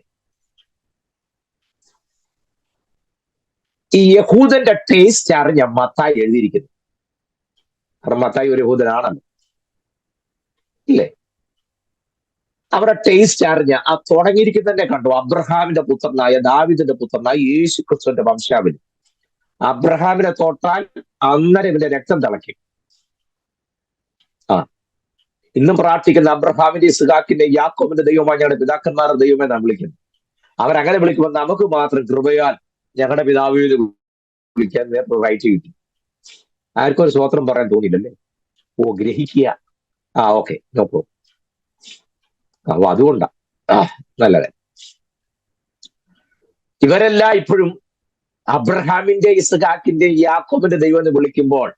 ഈ യഹൂദന്റെ ടേസ്റ്റ് അറിഞ്ഞ മത്തായി എഴുതിയിരിക്കുന്നു. കാരണം മത്തായി ഒരു യഹൂദനാണല്ലോ, ഇല്ലേ? അവരുടെ ടേസ്റ്റ് അറിഞ്ഞ തുടങ്ങിയിരിക്കുന്നതന്നെ കണ്ടു. അബ്രഹാമിന്റെ പുത്രനായ ദാവീദിന്റെ പുത്രനായ യേശു ക്രിസ്തുവിന്റെ വംശാവലി. അബ്രഹാമിനെ തൊട്ടാൽ അന്നേരം ഇവന്റെ രക്തം തിളയ്ക്കും. ഇന്നും പ്രാർത്ഥിക്കുന്ന അബ്രഹാമിന്റെ, ഇസ്ഹാക്കിന്റെ, യാക്കോബിന്റെ ദൈവമായി ഞങ്ങളുടെ പിതാക്കന്മാരുടെ ദൈവമേ നാം വിളിക്കുന്നു. അവരങ്ങനെ വിളിക്കുമ്പോൾ നമുക്ക് മാത്രം കൃപയാൽ ഞങ്ങളുടെ പിതാവിനെ വിളിക്കാൻ വേറെ റൈറ്റ് കിട്ടി. ആർക്കും ഒരു സ്വോത്രം പറയാൻ തോന്നിയില്ലല്ലേ? ഗ്രഹിക്കുക. Okay, no problem. അപ്പൊ അതുകൊണ്ടാ നല്ലത്. ഇവരെല്ലാം ഇപ്പോഴും അബ്രഹാമിന്റെ, ഇസ്ഹാക്കിന്റെ, യാക്കോബിന്റെ ദൈവം എന്ന് വിളിക്കുമ്പോൾ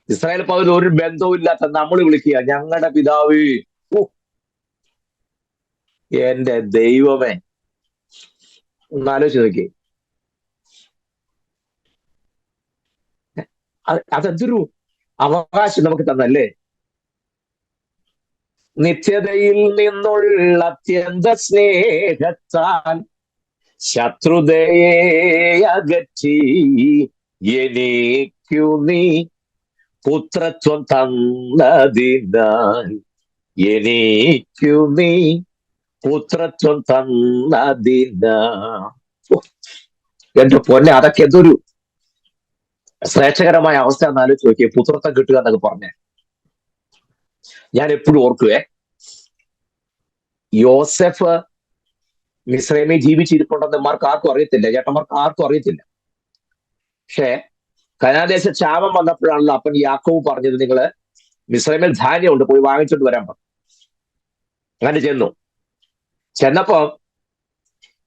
ഇസ്രായേൽ പൗരന് ഒരു ബന്ധവും ഇല്ലാത്ത നമ്മൾ വിളിക്കുക ഞങ്ങളുടെ പിതാവ്. എന്റെ ദൈവമേ, ഒന്ന് ആലോചിച്ച് നോക്കി. അതെന്തൊരു അവകാശം നമുക്ക് തന്നല്ലേ? നിത്യതയിൽ നിന്നുള്ള അത്യന്ത സ്നേഹത്താൽ ശത്രുതയെ അകറ്റി എനിക്കു നീ പുത്രത്വം തന്നതിനാൽ, എനിക്കു നീ പുത്രത്വം തന്നതിനാൽ. എന്റെ പൊന്നെ, അതൊക്കെ എന്തൊരു ശ്രേഷ്ഠകരമായ അവസ്ഥ എന്നാലും ചോദിക്കുക. പുത്രത്വം കിട്ടുക എന്നൊക്കെ പറഞ്ഞേ ഞാൻ എപ്പോഴും ഓർക്കുവേ. യോസെഫ് മിസ്രൈമിൽ ജീവിച്ചിരിപ്പുണ്ടെന്ന് ആർക്കും അറിയത്തില്ല, ചേട്ടന്മാർക്ക് ആർക്കും അറിയത്തില്ല. പക്ഷേ കനാൻദേശ ക്ഷാമം വന്നപ്പോഴാണല്ലോ അപ്പൻ യാക്കോബ് പറഞ്ഞത്, നിങ്ങള് മിസ്രൈമിൽ ധാന്യമുണ്ട്, പോയി വാങ്ങിച്ചോണ്ട് വരാൻ പറഞ്ഞു. അങ്ങനെ ചെന്നപ്പോ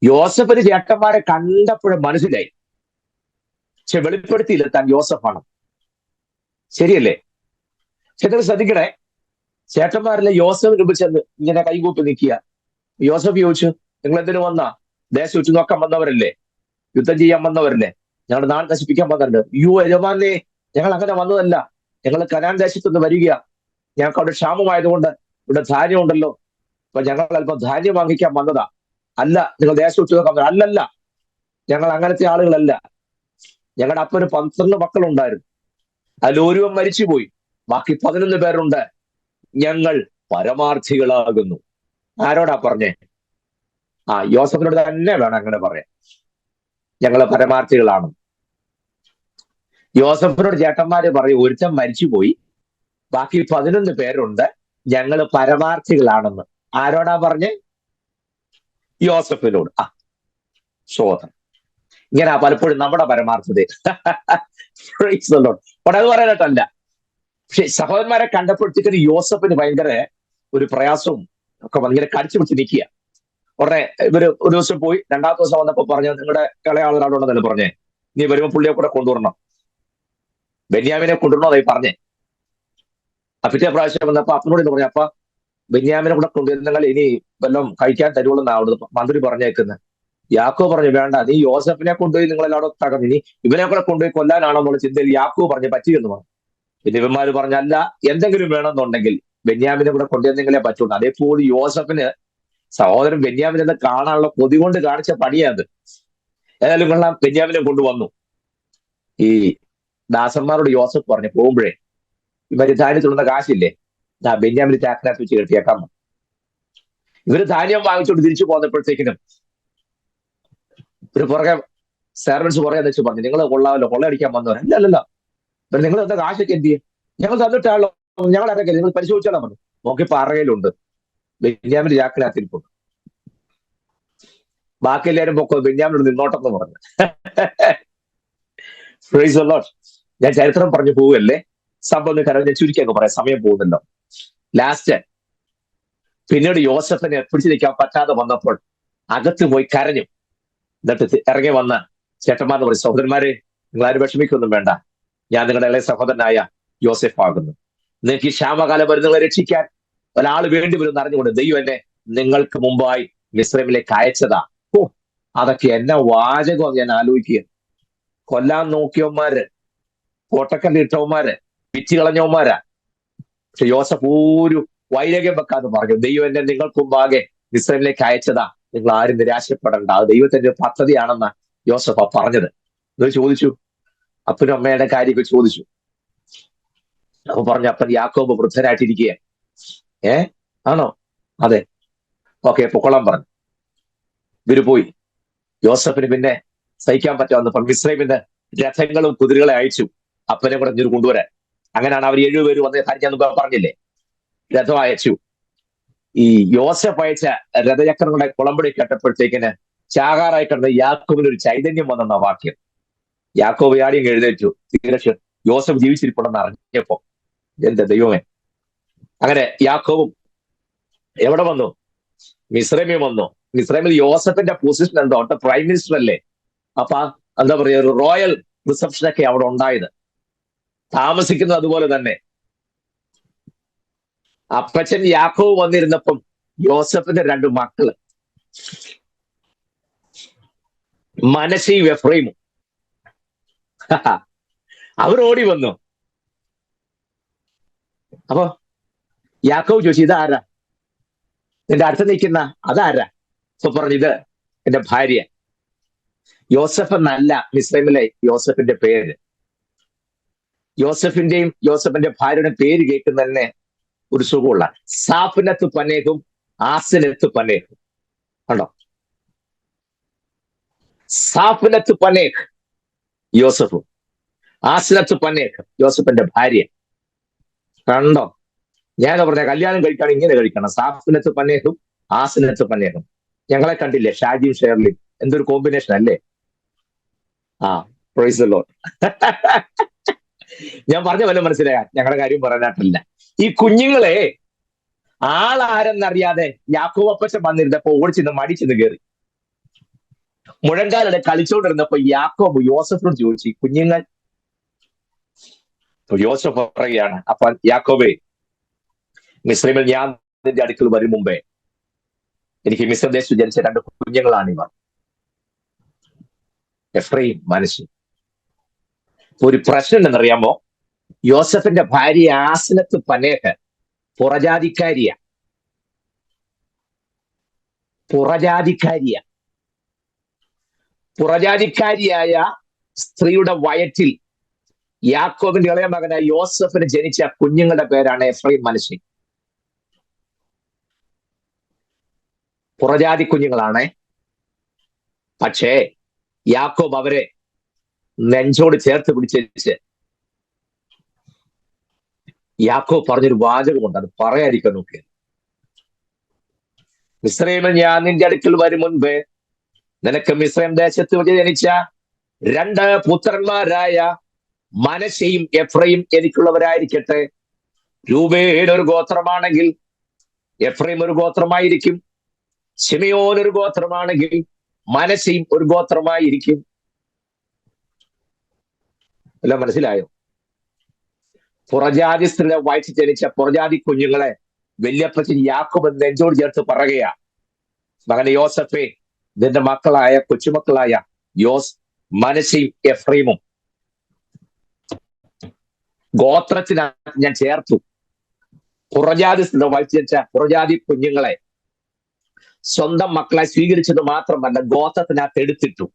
യോസഫിന് ചേട്ടന്മാരെ കണ്ടപ്പോഴും മനസ്സിലായി, പക്ഷെ വെളിപ്പെടുത്തിയില്ല താൻ യോസഫാണ്. ശരിയല്ലേ? ചേട്ടൻ ശ്രദ്ധിക്കണേ, ചേട്ടന്മാരല്ലേ യോസഫിന് മുമ്പ് ചെന്ന് ഇങ്ങനെ കൈകൂപ്പി നിൽക്കുക. യോസഫ് ചോദിച്ചു, നിങ്ങൾ എന്തിനു വന്നാ? ദേശം ഉച്ചു നോക്കാൻ വന്നവരല്ലേ, യുദ്ധം ചെയ്യാൻ വന്നവരല്ലേ, ഞങ്ങളുടെ നാട് നശിപ്പിക്കാൻ വന്നവരുണ്ട്. യജമാനെ, ഞങ്ങൾ അങ്ങനെ വന്നതല്ല, ഞങ്ങൾ കനാൻ ദേശത്തുനിന്ന് വരിക, ഞങ്ങൾക്ക് അവിടെ ക്ഷാമമായതുകൊണ്ട് ഇവിടെ ധാന്യം ഉണ്ടല്ലോ, അപ്പൊ ഞങ്ങൾ അല്പം ധാന്യം വാങ്ങിക്കാൻ വന്നതാ. അല്ല, നിങ്ങൾ ദേശം ഉച്ചു നോക്കാൻ അല്ലല്ല, ഞങ്ങൾ അങ്ങനത്തെ ആളുകളല്ല. ഞങ്ങളുടെ അപ്പന് 12 മക്കളുണ്ടായിരുന്നു, അതിൽ ഒരുവൻ മരിച്ചുപോയി, ബാക്കി 11 പേരുണ്ട്. ഞങ്ങൾ പരമാർത്ഥികളാകുന്നു. ആരോടാ പറഞ്ഞേ? യോസഫിനോട് തന്നെ വേണം അങ്ങനെ പറയാൻ, ഞങ്ങള് പരമാർത്ഥികളാണ്. യോസഫിനോട് ചേട്ടന്മാര് പറയും, ഒരുത്തൻ മരിച്ചുപോയി, ബാക്കി 11 പേരുണ്ട്, ഞങ്ങള് പരമാർത്ഥികളാണെന്ന്. ആരോടാ പറഞ്ഞേ? യോസഫിനോട്. ശോധന. ഇങ്ങനെ പലപ്പോഴും നമ്മുടെ പരമാർത്ഥത. അത് പറയാനായിട്ടല്ല, പക്ഷെ സഹോദരന്മാരെ കണ്ടപ്പോഴത്തേക്കും യോസഫിന് ഭയങ്കര ഒരു പ്രയാസവും ഒക്കെ ഇങ്ങനെ കടിച്ചു പിടിച്ച് നിൽക്കുക. ഉടനെ ഇവര് ഒരു ദിവസം പോയി, 2ാമത്തെ ദിവസം വന്നപ്പോ പറഞ്ഞു, നിങ്ങളുടെ ഇളയാളൊരാളുണ്ടെന്നല്ലേ പറഞ്ഞേ, നീ വരുമ്പോ പുള്ളിയെ കൂടെ കൊണ്ടുവരണം, ബെന്യാമിനെ കൊണ്ടുവരണോ അതായി പറഞ്ഞേ. പിറ്റേ പ്രാവശ്യം വന്നപ്പോ അപ്പനോട് ഇത് പറഞ്ഞു, അപ്പ ബെന്യാമിനെ കൂടെ കൊണ്ടുവരുന്നെങ്കിൽ ഇനി വല്ലതും കഴിക്കാൻ തരുവുള്ളെന്നാ അവിടുന്ന് മന്ത്രി പറഞ്ഞേക്കുന്നത്. യാക്കോ പറഞ്ഞു, വേണ്ട, നീ യോസഫിനെ കൊണ്ടുപോയി നിങ്ങളെല്ലാവരും തകർന്നു, ഇനി ഇവനെ കൂടെ കൊണ്ടുപോയി കൊല്ലാനാണോ എന്നുള്ള ചിന്തയിൽ യാക്കോ പറഞ്ഞു പറ്റിയെന്ന് പറഞ്ഞു. പിന്നെ ഇവന്മാര് പറഞ്ഞല്ല, എന്തെങ്കിലും വേണമെന്നുണ്ടെങ്കിൽ ബെന്യാമിനെ കൂടെ കൊണ്ടുവന്നെങ്കിലേ പറ്റുള്ളൂ. അതേപോലെ യോസഫിന് സഹോദരൻ ബെന്യാമിനെ കാണാനുള്ള കൊതി കൊണ്ട് കാണിച്ച പണിയാത്. ഏതായാലും കൊള്ളാം, ബെന്യാമിനെ കൊണ്ടുവന്നു. ഈ ദാസന്മാരോട് യോസഫ് പറഞ്ഞു, പോകുമ്പോഴേ ഇവര് ധാന്യത്തിലുള്ള കാശില്ലേ, ബെന്യാമിന് ചാക്കിനകത്ത് വെച്ച് കെട്ടിയേക്കാൻ. ഇവര് ധാന്യം വാങ്ങിച്ചോണ്ട് തിരിച്ചു പോന്നപ്പോഴത്തേക്കിനും ഒരു പുറകെ സെർവൻസ് പുറകെ വെച്ച് പറഞ്ഞു, നിങ്ങൾ കൊള്ളാമല്ലോ, കൊള്ളയടിക്കാൻ വന്നവർ. അല്ലല്ലോ, നിങ്ങൾ എന്താ കാശൊക്കെ എന്ത് ചെയ്യും, ഞങ്ങൾ തന്നിട്ടാണല്ലോ, ഞങ്ങൾ ഇറങ്ങില്ല, നിങ്ങൾ പരിശോധിച്ചാലോ പറഞ്ഞു. നോക്കിയപ്പോ അറയിലുണ്ട്, ബെന്യാമിന്റെ ചാക്കിനകത്തിരിപ്പുണ്ട്. ബാക്കി എല്ലാവരും പൊക്കോ, ബെന്യാമിനോട് നിന്നോട്ടെന്ന് പറഞ്ഞു. ഞാൻ ചരിത്രം പറഞ്ഞു പോവുകയല്ലേ, സംഭവം ഞാൻ ചുരുക്കി അങ്ങ് പറയാം, സമയം പോകുന്നുണ്ടോ. ലാസ്റ്റ് പിന്നീട് യോസഫിനെ പിടിച്ചു നിൽക്കാൻ പറ്റാതെ വന്നപ്പോൾ അകത്ത് പോയി കരഞ്ഞു. എന്നിട്ട് ഇറങ്ങി വന്ന ചേട്ടന്മാരെന്ന് പറയും, സഹോദരന്മാരെ, നിങ്ങൾ ആരും വിഷമിക്കൊന്നും വേണ്ട, ഞാൻ നിങ്ങളുടെ ഇളയ സഹോദരനായ യോസഫ് ആകുന്നു. നിങ്ങൾക്ക് ഈ ക്ഷാമകാലം വരെ നിങ്ങളെ രക്ഷിക്കാൻ ഒരാൾ വേണ്ടി വരും അറിഞ്ഞുകൊണ്ട് ദൈവം എന്നെ നിങ്ങൾക്ക് മുമ്പായി മിസ്രൈമിലേക്ക് അയച്ചതാ. അതൊക്കെ എന്നെ വാചകം ഞാൻ ആലോചിക്കുക. കൊല്ലാൻ നോക്കിയവന്മാര്, കോട്ടക്കല്ലിട്ടവന്മാര്, പിച്ചു കളഞ്ഞവന്മാരാ. പക്ഷെ യോസഫ് ഒരു വൈരാഗ്യം വെക്കാന്ന് പറഞ്ഞു, ദൈവം എന്നെ നിങ്ങൾക്ക് മുമ്പാകെ മിസ്രൈമിലേക്ക് അയച്ചതാ, നിങ്ങൾ ആരും നിരാശപ്പെടേണ്ട, അത് ദൈവത്തിന്റെ പദ്ധതിയാണെന്ന യോസഫ പറഞ്ഞത്. ഇത് ചോദിച്ചു, അപ്പനും അമ്മയുടെ കാര്യമൊക്കെ ചോദിച്ചു. അപ്പൊ പറഞ്ഞു, അപ്പൻ യാക്കോബ് വൃദ്ധനായിട്ടിരിക്കുക. ആണോ? അതെ. ഓക്കെ, പൊക്കോളാൻ പറഞ്ഞു. ഇവര് പോയി. യോസഫിന് പിന്നെ സഹിക്കാൻ പറ്റാവുന്ന മിസ്രൈമിന്റെ രഥങ്ങളും കുതിരകളെ അയച്ചു, അപ്പനെ കൂടെ ഇങ്ങോട്ട് കൊണ്ടുവരാൻ. അങ്ങനെയാണ് അവർ 7 പേര് വന്ന കാര്യം ഞാൻ പറഞ്ഞില്ലേ, രഥം അയച്ചു. ഈ യോസഫ് അയച്ച രഥചക്രങ്ങളുടെ കുളമ്പടി കേട്ടപ്പോഴത്തേക്കിന് ചാകാറായി കിടന്ന യാക്കോബിന് ഒരു ചൈതന്യം വന്നെന്ന വാക്യം. യാക്കോബ് ആടിയും എഴുന്നേറ്റു. തീർച്ചയായും യോസഫ് ജീവിച്ചിരിപ്പുണ്ടെന്ന് അറിഞ്ഞപ്പോ, എന്റെ ദൈവമേ. അങ്ങനെ യാക്കോബും എവിടെ വന്നു? മിസ്രൈമിൽ വന്നു. മിസ്രൈമിൽ യോസഫിന്റെ പൊസിഷൻ എന്തോ, അവിടെ പ്രൈം മിനിസ്റ്റർ അല്ലേ. അപ്പൊ എന്താ പറയുക, ഒരു റോയൽ റിസപ്ഷനൊക്കെ അവിടെ ഉണ്ടായത്. താമസിക്കുന്നത് അതുപോലെ തന്നെ. അപ്പച്ചൻ യാക്കോബ് വന്നിരുന്നപ്പം യോസഫിന്റെ 2 മക്കള് മനശ്ശെയും എഫ്രൈമും അവർ ഓടി വന്നു. അപ്പൊ യാക്കോബ് ചോദിച്ചു, ഇതാരാ നിന്റെ അടുത്ത് നിൽക്കുന്ന? അതാരാ? അപ്പൊ പറഞ്ഞു, ഇത് എന്റെ ഭാര്യ. യോസഫ് എന്നല്ല മിസ്രൈമിലെ യോസഫിന്റെ പേര്. യോസഫിന്റെയും യോസഫിന്റെ ഭാര്യയുടെ പേര് കേൾക്കുന്ന തന്നെ ഒരു സുഖമുള്ള, സാഫിനത്ത് പനേഹും ആസിനത്ത് പനേഹും. കണ്ടോ? സാഫിനത്ത് പനേഹ് യോസഫും, ആസിനത്ത് പനേഹ് യോസഫിന്റെ ഭാര്യ. കണ്ടോ? ഞാൻ പറഞ്ഞ കല്യാണം കഴിക്കണം, ഇങ്ങനെ കഴിക്കണം. സാഫിനത്ത് പനേഹും ആസനത്ത് പനേഹം. ഞങ്ങളെ കണ്ടില്ലേ, ഷാജിയും ഷേർലിയും, എന്തൊരു കോമ്പിനേഷൻ അല്ലേ? ആ, പ്രൈസ് ദി ലോർഡ്. ഞാൻ പറഞ്ഞ പോലെ മനസ്സിലായ ഞങ്ങളുടെ കാര്യം പറയാനായിട്ടില്ല. ഈ കുഞ്ഞുങ്ങളെ ആളാരെന്നറിയാതെ യാക്കോബ് അപ്പച്ചൻ വന്നിരുന്നപ്പോ ഓടിച്ചെന്ന് മടിച്ചെന്ന് കയറി. മുഴങ്കാലിടെ കളിച്ചോണ്ടിരുന്നപ്പോ യാക്കോബ് യോസഫിനോട് ചോദിച്ചു, കുഞ്ഞുങ്ങൾ. യോസഫ് പറയുകയാണ്, അപ്പൊ യാക്കോബേ, മിസ്രൈമിൽ ഞാൻ നിന്റെ അടുക്കൽ വരും മുമ്പേ എനിക്ക് മിസ്രദേശത്ത് ജനിച്ച 2 കുഞ്ഞുങ്ങളാണിവർ, എഫ്രൈം, മനശ്ശെ. ഒരു പ്രശ്നം എന്നറിയാമോ? യോസഫിന്റെ ഭാര്യ ആസനത്ത് പനേഹ് പുറജാതിക്കാരിയ. പുറജാതിക്കാരിയായ സ്ത്രീയുടെ വയറ്റിൽ യാക്കോബിന്റെ ഇളയ മകനായ യോസഫിന് ജനിച്ച കുഞ്ഞുങ്ങളുടെ പേരാണ് എഫ്രൈം, മനശ്ശെ. പുറജാതി കുഞ്ഞുങ്ങളാണ്. പക്ഷേ യാക്കോബ് അവരെ നെഞ്ചോട് ചേർത്ത് പിടിച്ച് യാക്കോബ് പറഞ്ഞൊരു വാചകമുണ്ട്, അത് പറയാതിരിക്കാൻ നോക്കുക. മിസ്രൈമിൽ ഞാൻ നിന്റെ അടുക്കൽ വരും മുൻപ് നിനക്ക് മിസ്രൈം ദേശത്ത് വെച്ച് ജനിച്ച 2 പുത്രന്മാരായ മനശ്ശെയും എഫ്രൈം എനിക്കുള്ളവരായിരിക്കട്ടെ. രൂബേൻ ഒരു ഗോത്രമാണെങ്കിൽ എഫ്രൈം ഒരു ഗോത്രമായിരിക്കും. ശിമെയോൻ ഒരു ഗോത്രമാണെങ്കിൽ മനശ്ശെയും ഒരു ഗോത്രമായിരിക്കും. എല്ലാം മനസ്സിലായോ? പുറജാതി സ്ത്രീയുടെ വയറ്റിൽ ജനിച്ച പുറജാതി കുഞ്ഞുങ്ങളെ വല്യപ്പച്ചൻ യാക്കോബ് നെഞ്ചോട് ചേർത്ത് പറയുക, മകനെ യോസഫേ, നിന്റെ മക്കളായ കൊച്ചുമക്കളായ മനശ്ശെയും എഫ്രൈമും ഗോത്രത്തിനകത്ത് ഞാൻ ചേർത്തു. പുറജാതി സ്ത്രീയുടെ വയറ്റിൽ ജനിച്ച പുറജാതി കുഞ്ഞുങ്ങളെ സ്വന്തം മക്കളെ സ്വീകരിച്ചത് മാത്രമല്ല, ഗോത്രത്തിനകത്ത് എടുത്തിട്ടു.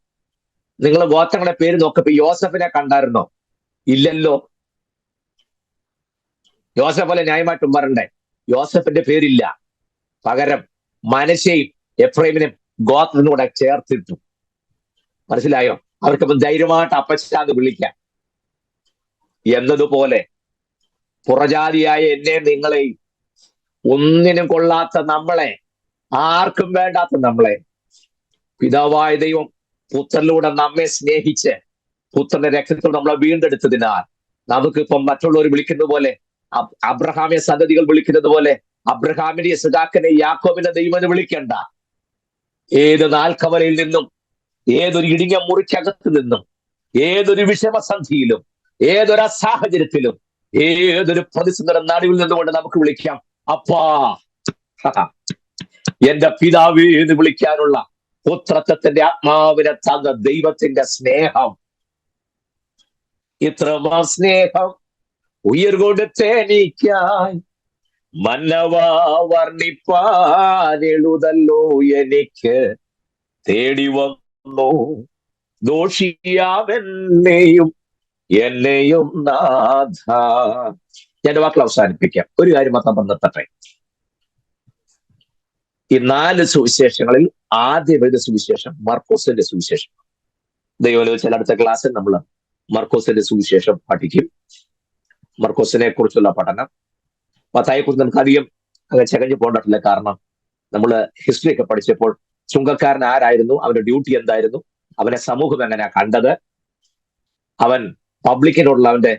നിങ്ങൾ ഗോത്രങ്ങളുടെ പേര് നോക്കപ്പോ യോസഫിനെ കണ്ടായിരുന്നോ? ഇല്ലല്ലോ. യോസഫ് പോലെ ന്യായമായിട്ടും പറയണ്ടേ, യോസഫിന്റെ പേരില്ല. പകരം മനശ്ശെയും എഫ്രൈമിനും ഗോത്രത്തിനൂടെ ചേർത്തിട്ടു. മനസ്സിലായോ? അവർക്കിപ്പം ധൈര്യമായിട്ട് അപ്പച്ചാന്ന് വിളിക്കാം. എന്നതുപോലെ പുറജാതിയായ എന്നെ, നിങ്ങളെയും, ഒന്നിനും കൊള്ളാത്ത നമ്മളെ, ആർക്കും വേണ്ടാത്ത നമ്മളെ പിതാവായ ദൈവം പുത്രനിലൂടെ നമ്മെ സ്നേഹിച്ച് പുത്രന്റെ രക്തത്തിൽ നമ്മളെ വീണ്ടെടുത്തതിനാൽ നമുക്കിപ്പം മറ്റുള്ളവർ വിളിക്കുന്നത് പോലെ, അബ്രഹാമിയ സന്തതികൾ വിളിക്കുന്നത് പോലെ അബ്രഹാമിനെ, ഇസ്ഹാക്കിനെ, യാക്കോബിനെ ദൈവം വിളിക്കണ്ട. ഏത് നാൽക്കവലയിൽ നിന്നും, ഏതൊരു ഇടുങ്ങിയ മുറിക്കകത്ത് നിന്നും, ഏതൊരു വിഷമസന്ധിയിലും, ഏതൊരു സാഹചര്യത്തിലും, ഏതൊരു പ്രതിസന്ധിയുടെ നടുവിൽ നിന്നുകൊണ്ട് നമുക്ക് വിളിക്കാം, അപ്പാ, എന്റെ പിതാവേ എന്ന് വിളിക്കാനുള്ള പുത്രത്വത്തിന്റെ ആത്മാവിനെ തന്ന ദൈവത്തിന്റെ സ്നേഹം, ഇത്ര സ്നേഹം ഉയർകൊടുത്തേനിക്കായി മന്നവ വർണ്ണിപ്പാൻ എഴുതല്ലോ എനിക്ക് തേടി വന്നു ദോഷിയാമെന്നെയും നാഥ. ഞാൻ വാക്കുകൾ അവസാനിപ്പിക്കാം. ഒരു കാര്യം മാത്രം പറഞ്ഞിട്ടെ. ഈ 4 സുവിശേഷങ്ങളിൽ ആദ്യം എഴുതിയ സുവിശേഷം മർക്കോസിന്റെ സുവിശേഷം. ദൈവം വെച്ചാൽ അടുത്ത ക്ലാസ്സിൽ നമ്മൾ മർക്കോസിന്റെ സുവിശേഷം പഠിക്കും. മർക്കോസിനെ കുറിച്ചുള്ള പഠനം. മത്തായിയെ കുറിച്ച് നമുക്ക് അധികം ചകഞ്ഞു പോകണ്ടില്ല. കാരണം നമ്മൾ ഹിസ്റ്ററി ഒക്കെ പഠിച്ചപ്പോൾ ചുങ്കക്കാരൻ ആരായിരുന്നു, അവന്റെ ഡ്യൂട്ടി എന്തായിരുന്നു, അവനെ സമൂഹം എങ്ങനെയാ കണ്ടത്, അവൻ പബ്ലിക്കിനോടുള്ള അവന്റെ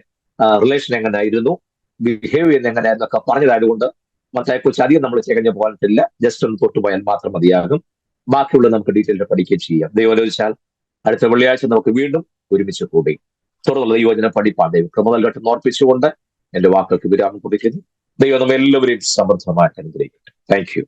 റിലേഷൻ എങ്ങനെയായിരുന്നു, ബിഹേവ് ചെയ്യുന്ന എങ്ങനെയായിരുന്നു ഒക്കെ പറഞ്ഞതായതുകൊണ്ട് മത്തായിയെക്കുറിച്ച് അധികം നമ്മൾ ചകഞ്ഞു പോകാനിട്ടില്ല. ജസ്റ്റ് ഒന്ന് തൊട്ടുപോയാൽ മാത്രം മതിയാകും. ബാക്കിയുള്ള നമുക്ക് ഡീറ്റെയിൽ പഠിക്കുകയും ചെയ്യാം. ദൈവം ചോദിച്ചാൽ അടുത്ത വെള്ളിയാഴ്ച നമുക്ക് വീണ്ടും ഒരുമിച്ച് കൂടി തുടർന്നുള്ള ദൈവവചനം പഠിപ്പാൻ ദൈവം ക്രമ നൽകട്ടെ ഓർപ്പിച്ചുകൊണ്ട് എന്റെ വാക്കുകൾക്ക് വിരാമം കുറിക്കുന്നു. ദൈവം നമ്മെല്ലാവരെയും സമൃദ്ധമായിട്ട് അനുഗ്രഹിക്കട്ടെ. Thank you.